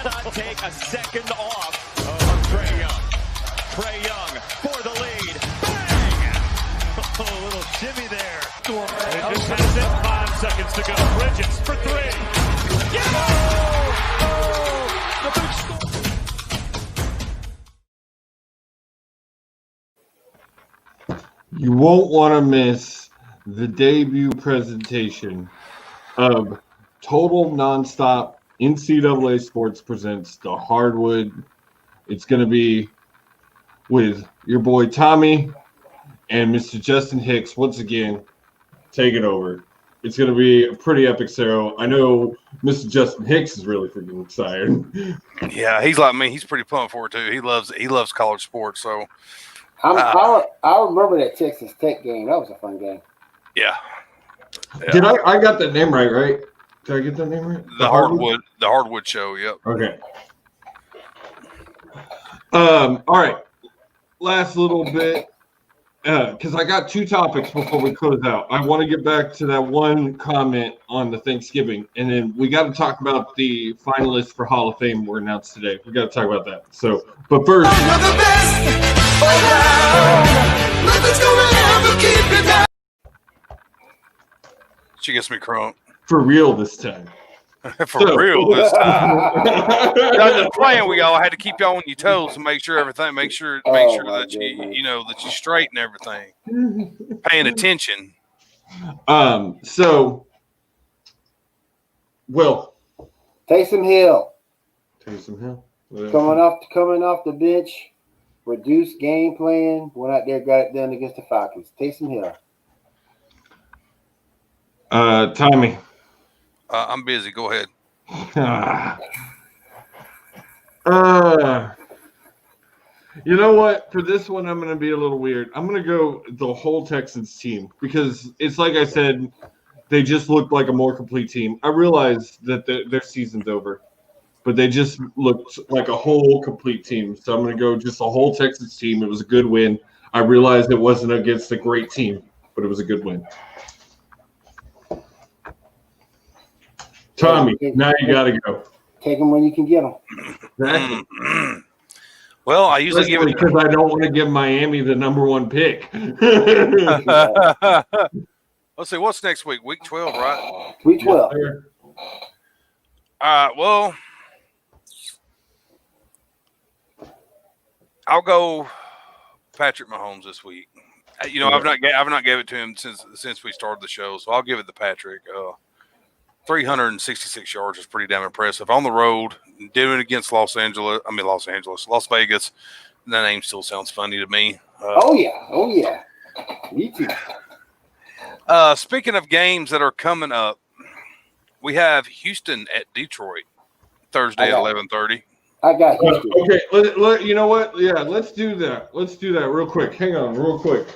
[SPEAKER 7] cannot take a second off of Trae Young. Trae Young for the lead. Bang! Oh, a little shimmy there. It just has it. 5 seconds to go. Bridges for 3. Yeah! The big score.
[SPEAKER 4] You won't want to miss the debut presentation of Total Nonstop NCAA Sports presents the Hardwood. It's going to be with your boy Tommy and Mr. Justin Hicks once again taking over. It's going to be a pretty epic show. I know Mr. Justin Hicks is really freaking excited.
[SPEAKER 5] Yeah, he's like me. He's pretty pumped for it too. He loves college sports. So
[SPEAKER 1] I remember that Texas Tech game. That was a fun game.
[SPEAKER 5] yeah.
[SPEAKER 4] Did I got that name right? Did I get that name right?
[SPEAKER 5] The Hardwood show. Yep.
[SPEAKER 4] Okay. All right. Last little bit, because I got 2 topics before we close out. I want to get back to that one comment on the Thanksgiving, and then we got to talk about the finalists for Hall of Fame were announced today. We got to talk about that. So, but first,
[SPEAKER 5] She gets me crunk.
[SPEAKER 4] for real this time.
[SPEAKER 5] For real this time. That's the plan we all had to keep y'all on your toes and make sure that you're straight and everything. Paying attention.
[SPEAKER 4] So, Will.
[SPEAKER 1] Taysom Hill
[SPEAKER 4] Taysom Hill.
[SPEAKER 1] coming off the bench, reduced game plan, went out there, got it done against the Falcons. Taysom Hill.
[SPEAKER 4] Tommy.
[SPEAKER 5] I'm busy. Go ahead.
[SPEAKER 4] You know what? For this one, I'm going to be a little weird. I'm going to go the whole Texans team because it's like I said, they just looked like a more complete team. I realize that their season's over, but they just looked like a whole complete team. So I'm going to go just a whole Texans team. It was a good win. I realized it wasn't against a great team, but it was a good win. Tommy, now you got to go.
[SPEAKER 1] Take them when you can get them.
[SPEAKER 4] Exactly.
[SPEAKER 5] Well, I usually give it
[SPEAKER 4] because I don't want to give Miami the number 1 pick.
[SPEAKER 5] Let's see, what's next week? Week 12, right?
[SPEAKER 1] Week 12.
[SPEAKER 5] Well, I'll go Patrick Mahomes this week. I've not gave it to him since we started the show, so I'll give it to Patrick. 366 yards is pretty damn impressive on the road. Doing it against Las Vegas. That name still sounds funny to me.
[SPEAKER 1] Oh yeah. Me too.
[SPEAKER 5] Speaking of games that are coming up, we have Houston at Detroit Thursday at 11:30.
[SPEAKER 1] I got Houston.
[SPEAKER 4] Okay, you know what? Yeah, let's do that. Let's do that real quick. Hang on, real quick.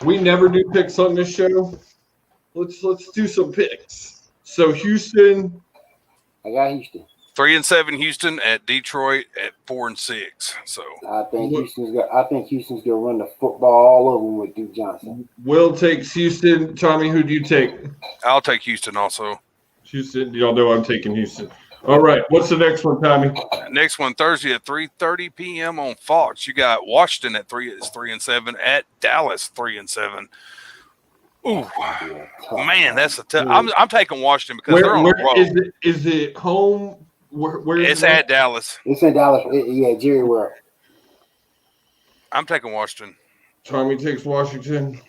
[SPEAKER 4] We never do picks on this show. Let's do some picks. So Houston.
[SPEAKER 1] I got Houston.
[SPEAKER 5] 3-7 Houston at Detroit at 4-6. So
[SPEAKER 1] I think Houston's gonna run the football all over them with Duke Johnson.
[SPEAKER 4] Will takes Houston. Tommy, who do you take?
[SPEAKER 5] I'll take Houston also.
[SPEAKER 4] Houston. Y'all know I'm taking Houston. All right. What's the next one, Tommy?
[SPEAKER 5] Next one Thursday at 3:30 p.m. on Fox. You got Washington at 3-7 at Dallas 3-7. Ooh, man, that's a tough. I'm taking Washington because they're on the road.
[SPEAKER 4] Is it home? Where is
[SPEAKER 5] it's at Dallas.
[SPEAKER 1] It's in Dallas. Yeah, Jerry World.
[SPEAKER 5] I'm taking Washington.
[SPEAKER 4] Tommy takes Washington.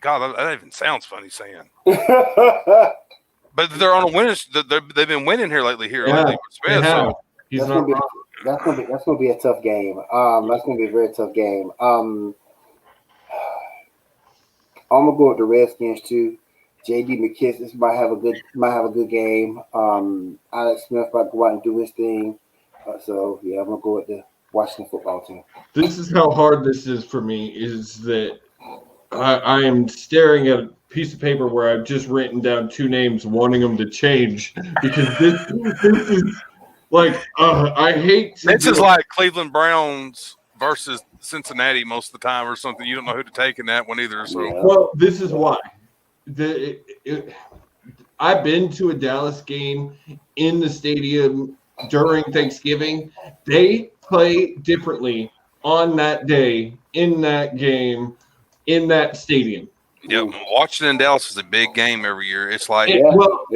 [SPEAKER 5] God, that even sounds funny saying. But they're on a winning. They've been winning here lately. With Smith. So.
[SPEAKER 1] That's gonna be a tough game. That's gonna be a very tough game. I'm gonna go with the Redskins too. J.D. McKissick might have a good game. Alex Smith might go out and do his thing. So yeah, I'm gonna go with the Washington football team.
[SPEAKER 4] This is how hard this is for me. Is that I am staring at a piece of paper where I've just written down 2 names, wanting them to change because this is like I hate.
[SPEAKER 5] This is like Cleveland Browns versus Cincinnati most of the time, or something. You don't know who to take in that one either. So
[SPEAKER 4] well, this is why. I've been to a Dallas game in the stadium during Thanksgiving, they play differently on that day, in that game, in that stadium.
[SPEAKER 5] Yep, Washington and Dallas is a big game every year. It's like
[SPEAKER 1] it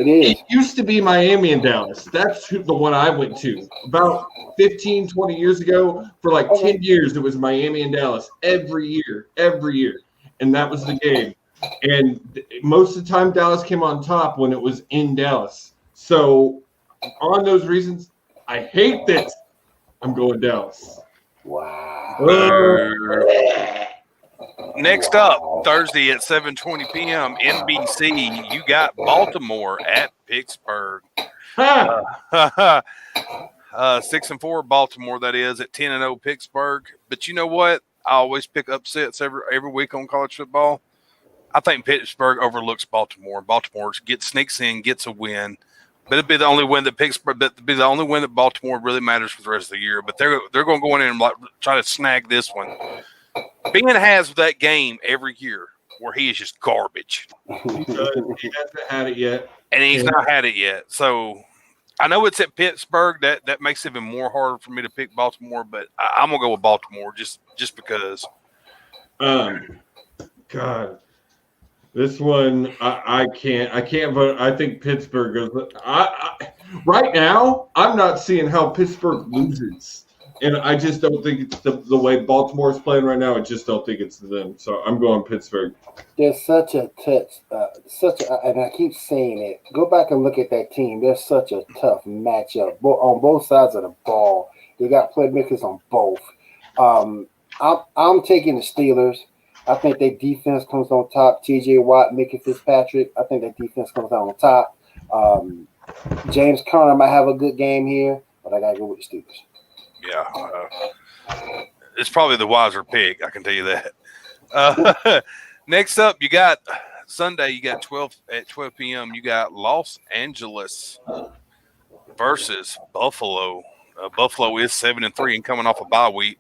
[SPEAKER 1] is.
[SPEAKER 4] It used to be Miami and Dallas. That's the one I went to. About 15, 20 years ago, for like 10 years, it was Miami and Dallas every year. And that was the game. And most of the time, Dallas came on top when it was in Dallas. So on those reasons, I hate this. I'm going Dallas.
[SPEAKER 1] Wow.
[SPEAKER 5] Next up, Thursday at 7:20 p.m. NBC, you got Baltimore at Pittsburgh. 6-4 Baltimore, that is, at 10-0 Pittsburgh. But you know what? I always pick upsets every week on college football. I think Pittsburgh overlooks Baltimore. Baltimore sneaks in, gets a win. But it'd be the only win that Baltimore really matters for the rest of the year. But they're going to go in and try to snag this one. Ben has that game every year where he is just garbage.
[SPEAKER 4] He hasn't had it yet.
[SPEAKER 5] And he's not had it yet. So I know it's at Pittsburgh. That makes it even more harder for me to pick Baltimore, but I'm going to go with Baltimore just because.
[SPEAKER 4] God. This one, I can't vote. I think Pittsburgh goes. Right now, I'm not seeing how Pittsburgh loses. And I just don't think it's the way Baltimore's playing right now. I just don't think it's them. So I'm going Pittsburgh.
[SPEAKER 1] There's such a and I keep saying it. Go back and look at that team. There's such a tough matchup on both sides of the ball. They got playmakers on both. I'm taking the Steelers. I think their defense comes on top. T.J. Watt, Mickey Fitzpatrick. I think their defense comes out on top. James Conner might have a good game here, but I got to go with the Steelers.
[SPEAKER 5] Yeah, it's probably the wiser pick. I can tell you that. Next up, you got Sunday. You got 12 p.m. You got Los Angeles versus Buffalo. Buffalo is 7-3 and coming off a bye week.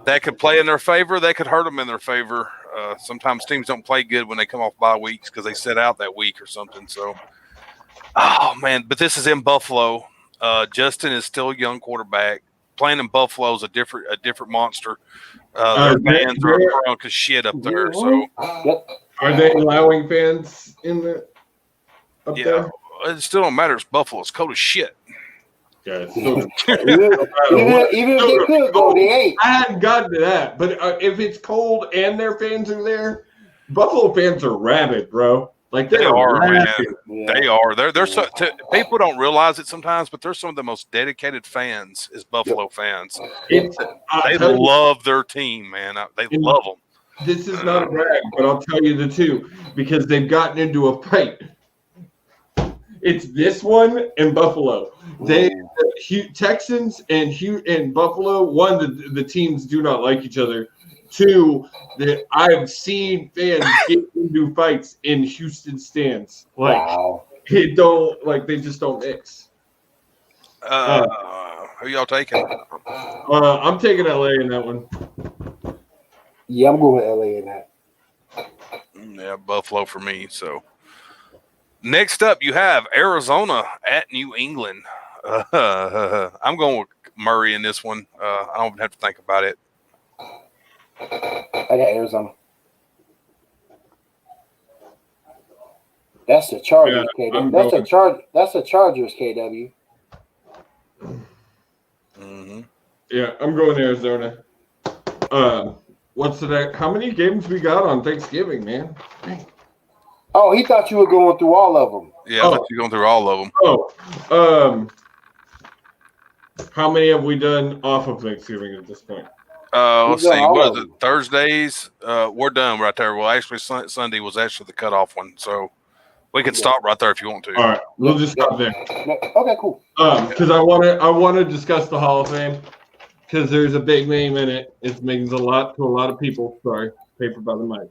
[SPEAKER 5] That could play in their favor. That could hurt them in their favor. Sometimes teams don't play good when they come off bye weeks because they sit out that week or something. So, oh man! But this is in Buffalo. Justin is still a young quarterback. Playing in Buffalo is a different monster. Their fans are drunk as shit up there. So,
[SPEAKER 4] are they allowing fans in the? There?
[SPEAKER 5] It still don't matter. It's Buffalo. It's cold as shit.
[SPEAKER 4] Yeah,
[SPEAKER 1] even if they could go, they ain't.
[SPEAKER 4] I hadn't gotten to that, but if it's cold and their fans are there, Buffalo fans are rabid, bro. Like they are, man.
[SPEAKER 5] Yeah. They are. They're so. People don't realize it sometimes, but they're some of the most dedicated fans. Is Buffalo fans. They love their team, man. They love them.
[SPEAKER 4] This is not a brag, but I'll tell you the two because they've gotten into a fight. It's this one and Buffalo. Texans and Buffalo. One, the teams do not like each other. Two, that I've seen fans get into fights in Houston stands. They just don't mix.
[SPEAKER 5] Who y'all taking?
[SPEAKER 4] I'm taking LA in that one.
[SPEAKER 1] Yeah, I'm going with LA in that.
[SPEAKER 5] Yeah, Buffalo for me. So next up, you have Arizona at New England. I'm going with Murray in this one. I don't even have to think about it.
[SPEAKER 1] I got Arizona. That's the Chargers, KW. That's the Chargers, KW.
[SPEAKER 5] Mm-hmm.
[SPEAKER 4] Yeah, I'm going Arizona. What's the next? How many games we got on Thanksgiving, man?
[SPEAKER 1] Oh, he thought you were going through all of them.
[SPEAKER 5] Yeah, I thought you were going through all of them.
[SPEAKER 4] Oh, how many have we done off of Thanksgiving at this point?
[SPEAKER 5] Let's see. What is it? Thursdays? We're done right there. Well, actually, Sunday was actually the cutoff one, so we could stop right there if you want to.
[SPEAKER 4] All right, we'll just stop there.
[SPEAKER 1] Okay, cool.
[SPEAKER 4] Because I want to discuss the Hall of Fame because there's a big name in it. It means a lot to a lot of people. Sorry, paper by the mic.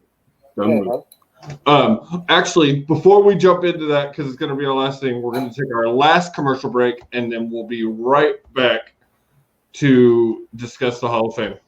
[SPEAKER 4] Actually, before we jump into that, because it's going to be our last thing, we're going to take our last commercial break, and then we'll be right back to discuss the Hall of Fame.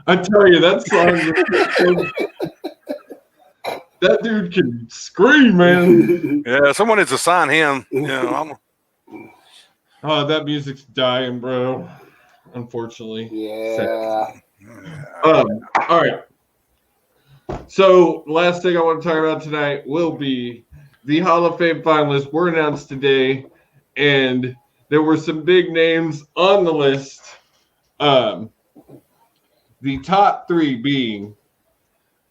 [SPEAKER 4] I tell you, that song. That dude can scream, man.
[SPEAKER 5] Yeah, someone needs to sign him. You know,
[SPEAKER 4] Oh, that music's dying, bro. Unfortunately.
[SPEAKER 1] Yeah.
[SPEAKER 4] All right. So, last thing I want to talk about tonight will be the Hall of Fame finalists were announced today, and there were some big names on the list. The top three being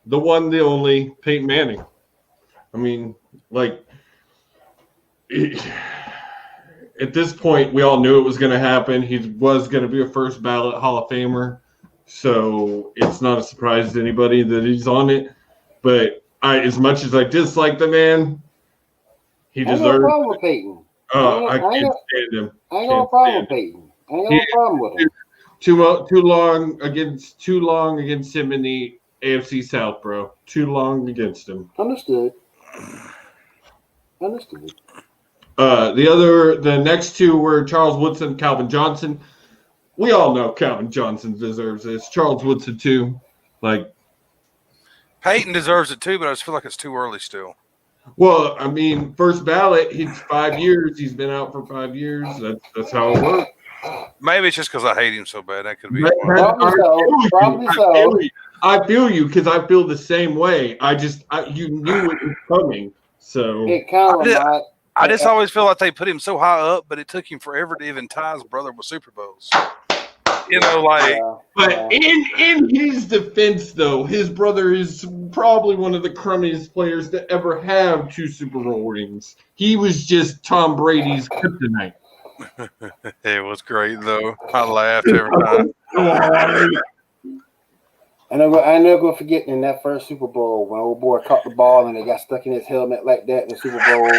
[SPEAKER 4] the one, the only, Peyton Manning. I mean, like, at this point, we all knew it was going to happen. He was going to be a first ballot Hall of Famer, so it's not a surprise to anybody that he's on it. But as much as I dislike the man, he
[SPEAKER 1] I ain't got a
[SPEAKER 4] deserves
[SPEAKER 1] problem
[SPEAKER 4] it.
[SPEAKER 1] with Peyton.
[SPEAKER 4] I can't stand him.
[SPEAKER 1] I ain't got a problem with Peyton. I ain't got no problem with him.
[SPEAKER 4] Too long against him in the AFC South, bro. Too long against him.
[SPEAKER 1] Understood.
[SPEAKER 4] The next two were Charles Woodson, Calvin Johnson. We all know Calvin Johnson deserves this. Charles Woodson too. Like,
[SPEAKER 5] Peyton deserves it too, but I just feel like it's too early still.
[SPEAKER 4] well, I mean, first ballot, he's 5 years. He's been out for 5 years. That's how it works.
[SPEAKER 5] Maybe it's just because I hate him so bad. That could be.
[SPEAKER 1] Probably so.
[SPEAKER 4] I feel you because I feel the same way. You knew it was coming. So
[SPEAKER 1] It kind of
[SPEAKER 5] I just always feel like they put him so high up, but it took him forever to even tie his brother with Super Bowls. You know, like.
[SPEAKER 4] But in his defense, though, his brother is probably one of the crummiest players to ever have 2 Super Bowl rings. He was just Tom Brady's kryptonite.
[SPEAKER 5] It was great, though. I laughed every time.
[SPEAKER 1] I never gonna forget in that first Super Bowl when old boy caught the ball and it got stuck in his helmet like that in the Super Bowl.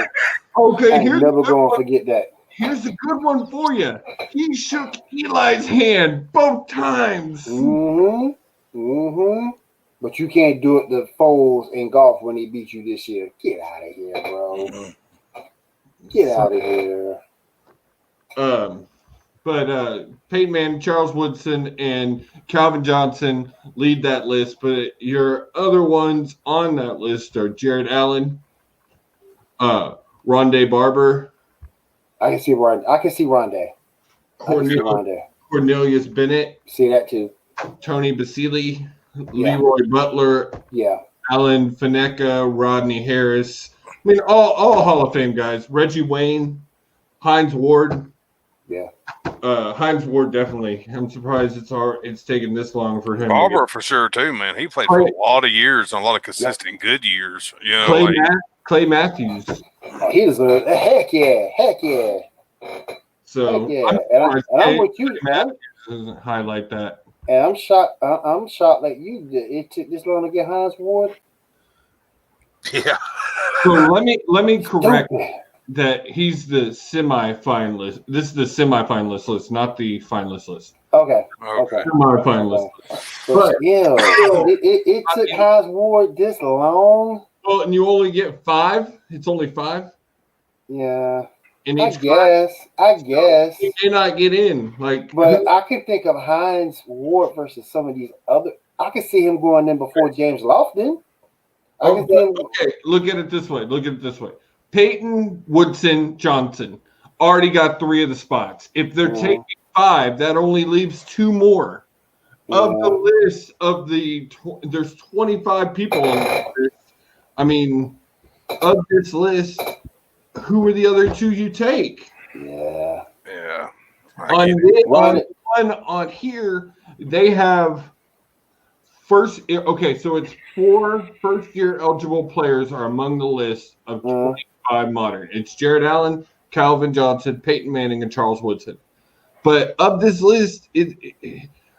[SPEAKER 4] Okay,
[SPEAKER 1] I'm never gonna forget that.
[SPEAKER 4] Here's a good one for you. He shook Eli's hand both times.
[SPEAKER 1] But you can't do it to Foles in golf when he beat you this year. Get out of here, bro. Get out of here.
[SPEAKER 4] But Peyton Manning, Charles Woodson, and Calvin Johnson lead that list. But your other ones on that list are Jared Allen, Rondé Barber.
[SPEAKER 1] I can see Rondé.
[SPEAKER 4] Cornelius Bennett.
[SPEAKER 1] See that too.
[SPEAKER 4] Tony Basile, Leroy Butler.
[SPEAKER 1] Yeah.
[SPEAKER 4] Alan Faneca, Rodney Harris. I mean, all Hall of Fame guys. Reggie Wayne, Hines Ward.
[SPEAKER 1] Yeah.
[SPEAKER 5] Hines
[SPEAKER 4] Ward definitely. I'm surprised it's taken this long for him.
[SPEAKER 5] Barber for sure too, man. He played for a lot of years, and a lot of consistent good years. You know,
[SPEAKER 4] Clay Matthews.
[SPEAKER 1] He deserves it. Heck yeah.
[SPEAKER 4] So
[SPEAKER 1] heck yeah. And I'm with you, man.
[SPEAKER 4] Doesn't highlight that.
[SPEAKER 1] And I'm shocked. I'm shocked like you did. It took this long to get Hines Ward.
[SPEAKER 5] Yeah.
[SPEAKER 4] So let me correct that he's the semi-finalist. This is the semi-finalist list, not the finalist list.
[SPEAKER 1] Okay.
[SPEAKER 4] Semi-finalist.
[SPEAKER 1] But yeah, it took Hines Ward this long.
[SPEAKER 4] Well, and you only get 5. It's only 5.
[SPEAKER 1] Yeah.
[SPEAKER 4] I
[SPEAKER 1] guess.
[SPEAKER 4] You may not get in.
[SPEAKER 1] But I could think of Hines Ward versus some of these other. I could see him going in before James Lofton.
[SPEAKER 4] Okay, look at it this way. Peyton, Woodson, Johnson already got 3 of the spots. If they're taking 5, that only leaves 2 more. Of the list of there's 25 people on this list. I mean, of this list, who are the other 2 you take?
[SPEAKER 1] Yeah.
[SPEAKER 4] On here, they have first. Okay, so it's 4 first-year eligible players are among the list of 25 modern. It's Jared Allen, Calvin Johnson, Peyton Manning, and Charles Woodson. But of this list,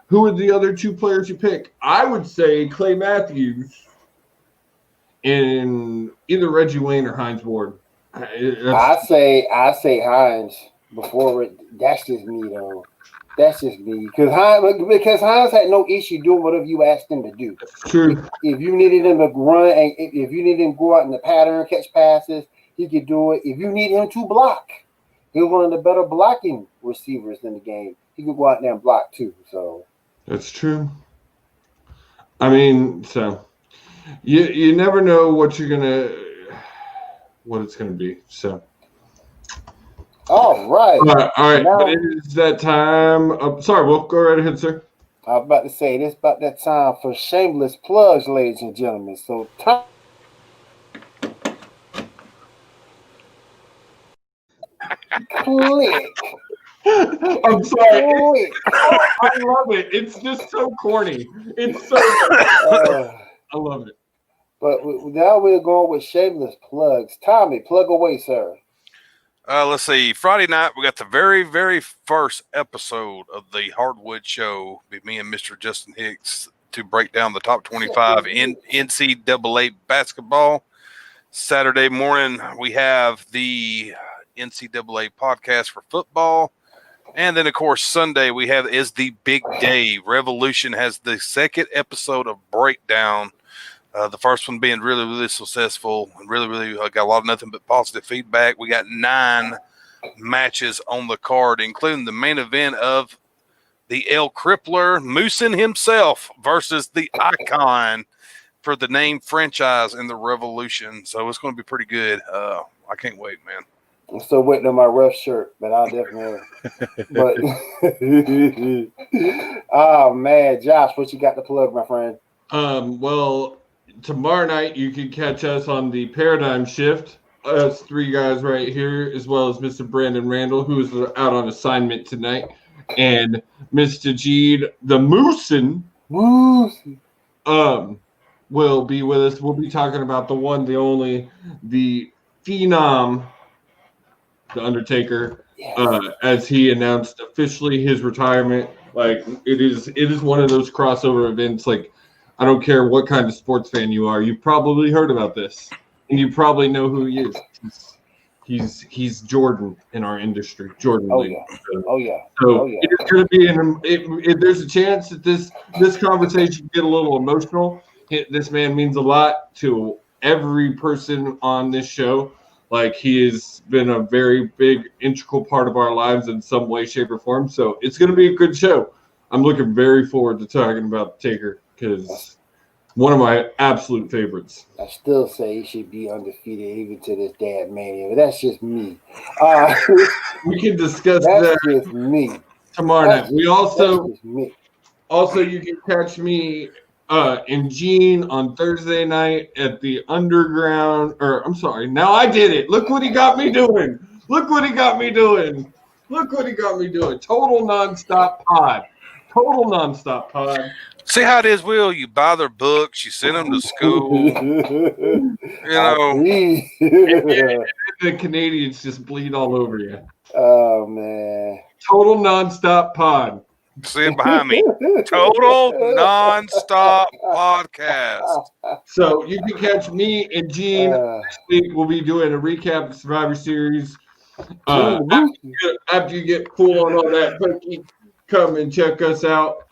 [SPEAKER 4] who are the other 2 players you pick? I would say Clay Matthews and either Reggie Wayne or Hines Ward.
[SPEAKER 1] I say Hines before. That's just me though. That's just me because Hines had no issue doing whatever you asked him to do.
[SPEAKER 4] That's true.
[SPEAKER 1] If you needed him to run and if you needed him to go out in the pattern, catch passes, he could do it. If you need him to block, he was one of the better blocking receivers in the game. He could go out there and block too. So
[SPEAKER 4] that's true. I mean, so you never know what it's gonna be. So.
[SPEAKER 1] All right.
[SPEAKER 4] All right.
[SPEAKER 1] Now,
[SPEAKER 4] But it is that time. Sorry, Wolf. Go right ahead, sir.
[SPEAKER 1] I was about to say this about that time for shameless plugs, ladies and gentlemen. So time. Click.
[SPEAKER 4] I'm sorry.
[SPEAKER 1] Click.
[SPEAKER 4] I love it. It's just so corny. It's so. I love it.
[SPEAKER 1] But now we're going with shameless plugs. Tommy, plug away, sir.
[SPEAKER 5] Let's see. Friday night, we got the very, very first episode of the Hardwood Show. Be me and Mr. Justin Hicks to break down the top 25 in NCAA basketball. Saturday morning, we have the NCAA podcast for football. And then, of course, Sunday we have is the big day. Revolution has the second episode of Breakdown. The first one being really, really successful and really got a lot of nothing but positive feedback. We got 9 matches on the card, including the main event of the El Crippler, Moosin himself versus the Icon for the name franchise in the Revolution. So it's going to be pretty good. I can't wait, man.
[SPEAKER 1] I'm still waiting on my rough shirt, but I'll definitely. But oh man, Josh, what you got to plug, my friend?
[SPEAKER 4] Well, tomorrow night you can catch us on the Paradigm Shift. Us 3 guys right here, as well as Mr. Brandon Randall, who is out on assignment tonight, and Mr. Gene the Moosin. Will be with us. We'll be talking about the one, the only, the Phenom, the Undertaker, as he announced officially his retirement. Like it is one of those crossover events. Like I don't care what kind of sports fan you are, you've probably heard about this, and you probably know who he is. He's Jordan in our industry. Jordan.
[SPEAKER 1] Oh
[SPEAKER 4] Lee.
[SPEAKER 1] yeah.
[SPEAKER 4] So it's going to be there's a chance that this conversation get a little emotional. This man means a lot to every person on this show. Like he has been a very big, integral part of our lives in some way, shape, or form. So it's going to be a good show. I'm looking very forward to talking about Taker because one of my absolute favorites.
[SPEAKER 1] I still say he should be undefeated even to this Dad Mania, but that's just me.
[SPEAKER 4] We can discuss
[SPEAKER 1] that's
[SPEAKER 4] that
[SPEAKER 1] just me.
[SPEAKER 4] tomorrow night. We also
[SPEAKER 1] me.
[SPEAKER 4] Also you can catch me and Gene on Thursday night at the Underground, or I'm sorry, now I did it. Look what he got me doing. Total nonstop pod.
[SPEAKER 5] See how it is, Will? You buy their books, you send them to school.
[SPEAKER 4] The Canadians just bleed all over you.
[SPEAKER 1] Oh man.
[SPEAKER 4] Total nonstop pod.
[SPEAKER 5] See it behind me. Total nonstop podcast.
[SPEAKER 4] So you can catch me and Gene next week. We'll be doing a recap of Survivor Series. After you get full on all that turkey, come and check us out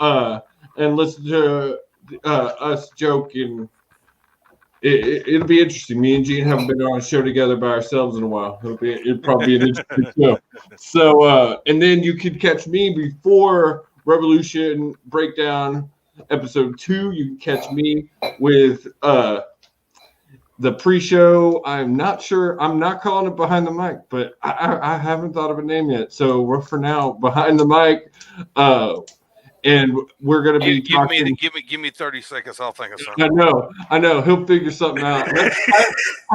[SPEAKER 4] and listen to us joke. And it'll be interesting. Me and Gene haven't been on a show together by ourselves in a while. It'll probably be an interesting show. So and then you can catch me before Revolution Breakdown episode 2. You can catch me with the pre-show. I'm not sure. I'm not calling it Behind the Mic, but I haven't thought of a name yet. So we're for now Behind the Mic, and we're gonna be talking.
[SPEAKER 5] Give me 30 seconds. I'll think of something.
[SPEAKER 4] I know. He'll figure something out. That's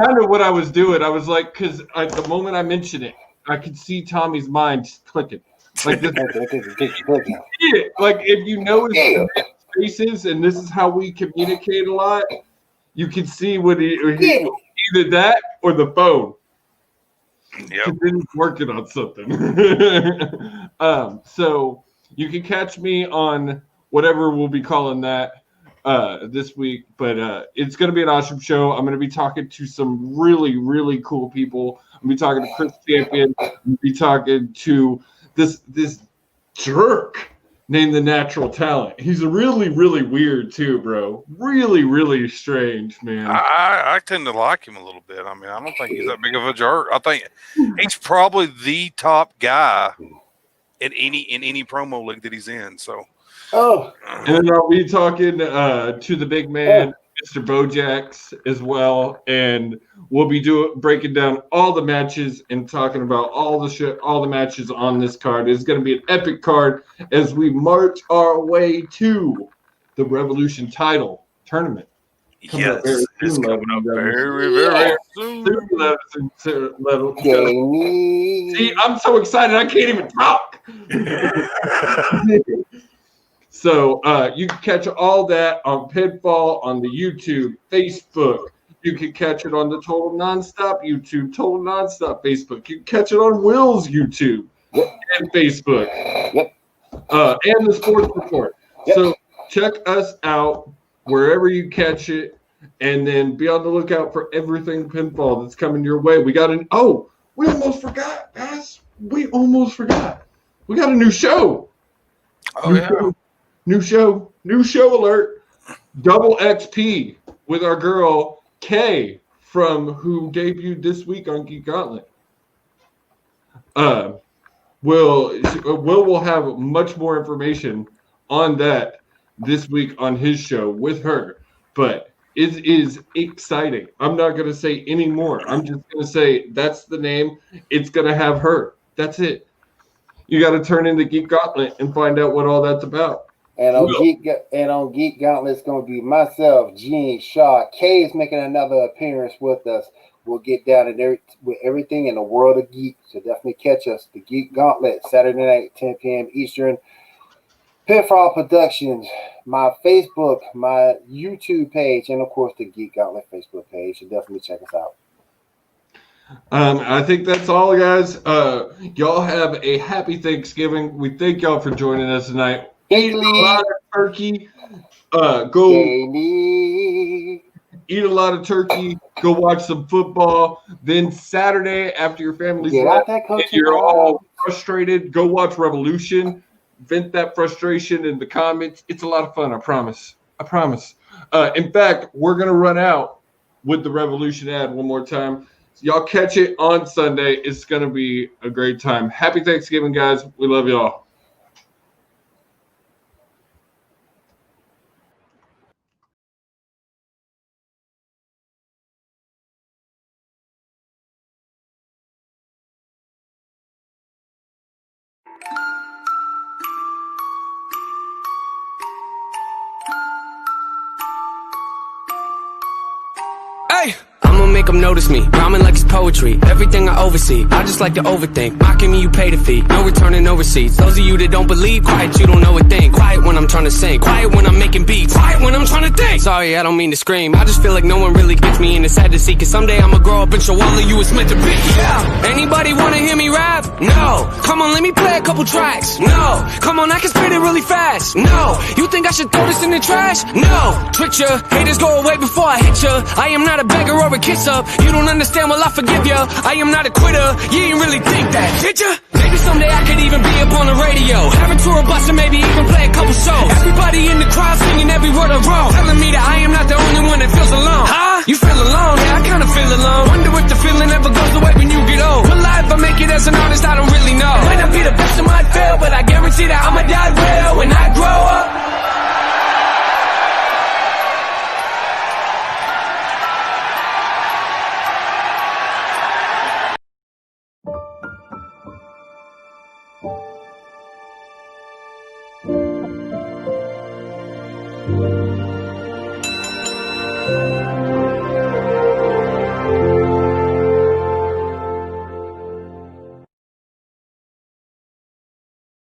[SPEAKER 4] kind of what I was doing. I was like, because at the moment I mentioned it, I could see Tommy's mind just clicking. Like this, like if you notice faces, and this is how we communicate a lot, you can see what either that or the phone.
[SPEAKER 5] Yep.
[SPEAKER 4] He's working on something. So you can catch me on whatever we'll be calling that this week, but it's going to be an awesome show. I'm going to be talking to some really, really cool people. I'm going to be talking to Chris Champion. I'm going to be talking to this jerk named The Natural Talent. He's really, really weird too, bro. Really, really strange, man.
[SPEAKER 5] I tend to like him a little bit. I mean, I don't think he's that big of a jerk. I think he's probably the top guy in any promo league that he's in. So,
[SPEAKER 4] and then are we talking to the big man, Mr. Bojax, as well? And we'll be breaking down all the matches and talking about all the matches on this card. It's going to be an epic card as we march our way to the Revolution title tournament.
[SPEAKER 5] Yes, it's coming up very, very soon.
[SPEAKER 4] See, I'm so excited I can't even talk. So you can catch all that on Pinfall, on the YouTube, Facebook. You can catch it on the Total Nonstop YouTube, Total Nonstop Facebook. You can catch it on Will's YouTube and Facebook. And the Sports Report. So check us out wherever you catch it. And then be on the lookout for everything Pinfall that's coming your way. We got we almost forgot, guys. We almost forgot. We got a new show. New show alert. Double XP with our girl Kay who debuted this week on Geek Gauntlet. Will have much more information on that this week on his show with her. But it is exciting. I'm not going to say any more. I'm just going to say that's the name. It's going to have her. That's it. You got to turn into Geek Gauntlet and find out what all that's about.
[SPEAKER 1] And on Geek Gauntlet, it's going to be myself, Gene Shaw. Kay's making another appearance with us. We'll get down with everything in the world of geek. So definitely catch us. The Geek Gauntlet, Saturday night, 10 p.m. Eastern. Pinfall Productions, my Facebook, my YouTube page, and of course the Geek Gauntlet Facebook page. So definitely check us out.
[SPEAKER 4] I think that's all, guys. Y'all have a happy Thanksgiving. We thank y'all for joining us tonight. Eat a lot of turkey. Eat a lot of turkey. Go watch some football. Then Saturday, after your family's left and you're all frustrated, go watch Revolution. Vent that frustration in the comments. It's a lot of fun. I promise. In fact, we're going to run out with the Revolution ad one more time. So y'all catch it on Sunday. It's going to be a great time. Happy Thanksgiving, guys. We love y'all.
[SPEAKER 6] I'ma make them notice me, rhyming like it's poetry. Everything I oversee, I just like to overthink. Mocking me, you pay the fee, no returning, no receipts. Those of you that don't believe, quiet, you don't know a thing. Quiet when I'm trying to sing, quiet when I'm making beats, quiet when I'm trying to think. Sorry, I don't mean to scream, I just feel like no one really gets me, and it's sad to see, cause someday I'ma grow up and show all of you it's meant to be. Yeah, anybody wanna hear me rap? No. Come on, let me play a couple tracks. No. Come on, I can spit it really fast. No. You think I should throw this in the trash? No. Trick ya, haters go away before I hit ya. I am not a beggar or a kiss up. You don't understand, well I forgive ya. I am not a quitter, you ain't really think that, did ya? Maybe someday I could even be up on the radio, have a tour bus and maybe even play a couple shows. Everybody in the crowd singing every word I wrote, telling me that I am not the only one that feels alone. Huh? You feel alone? Yeah, I kinda feel alone. Wonder if the feeling ever goes away when you get old. Will I ever make it as an artist? I don't really know. Might not be the best, I might fail, but I guarantee that I'ma die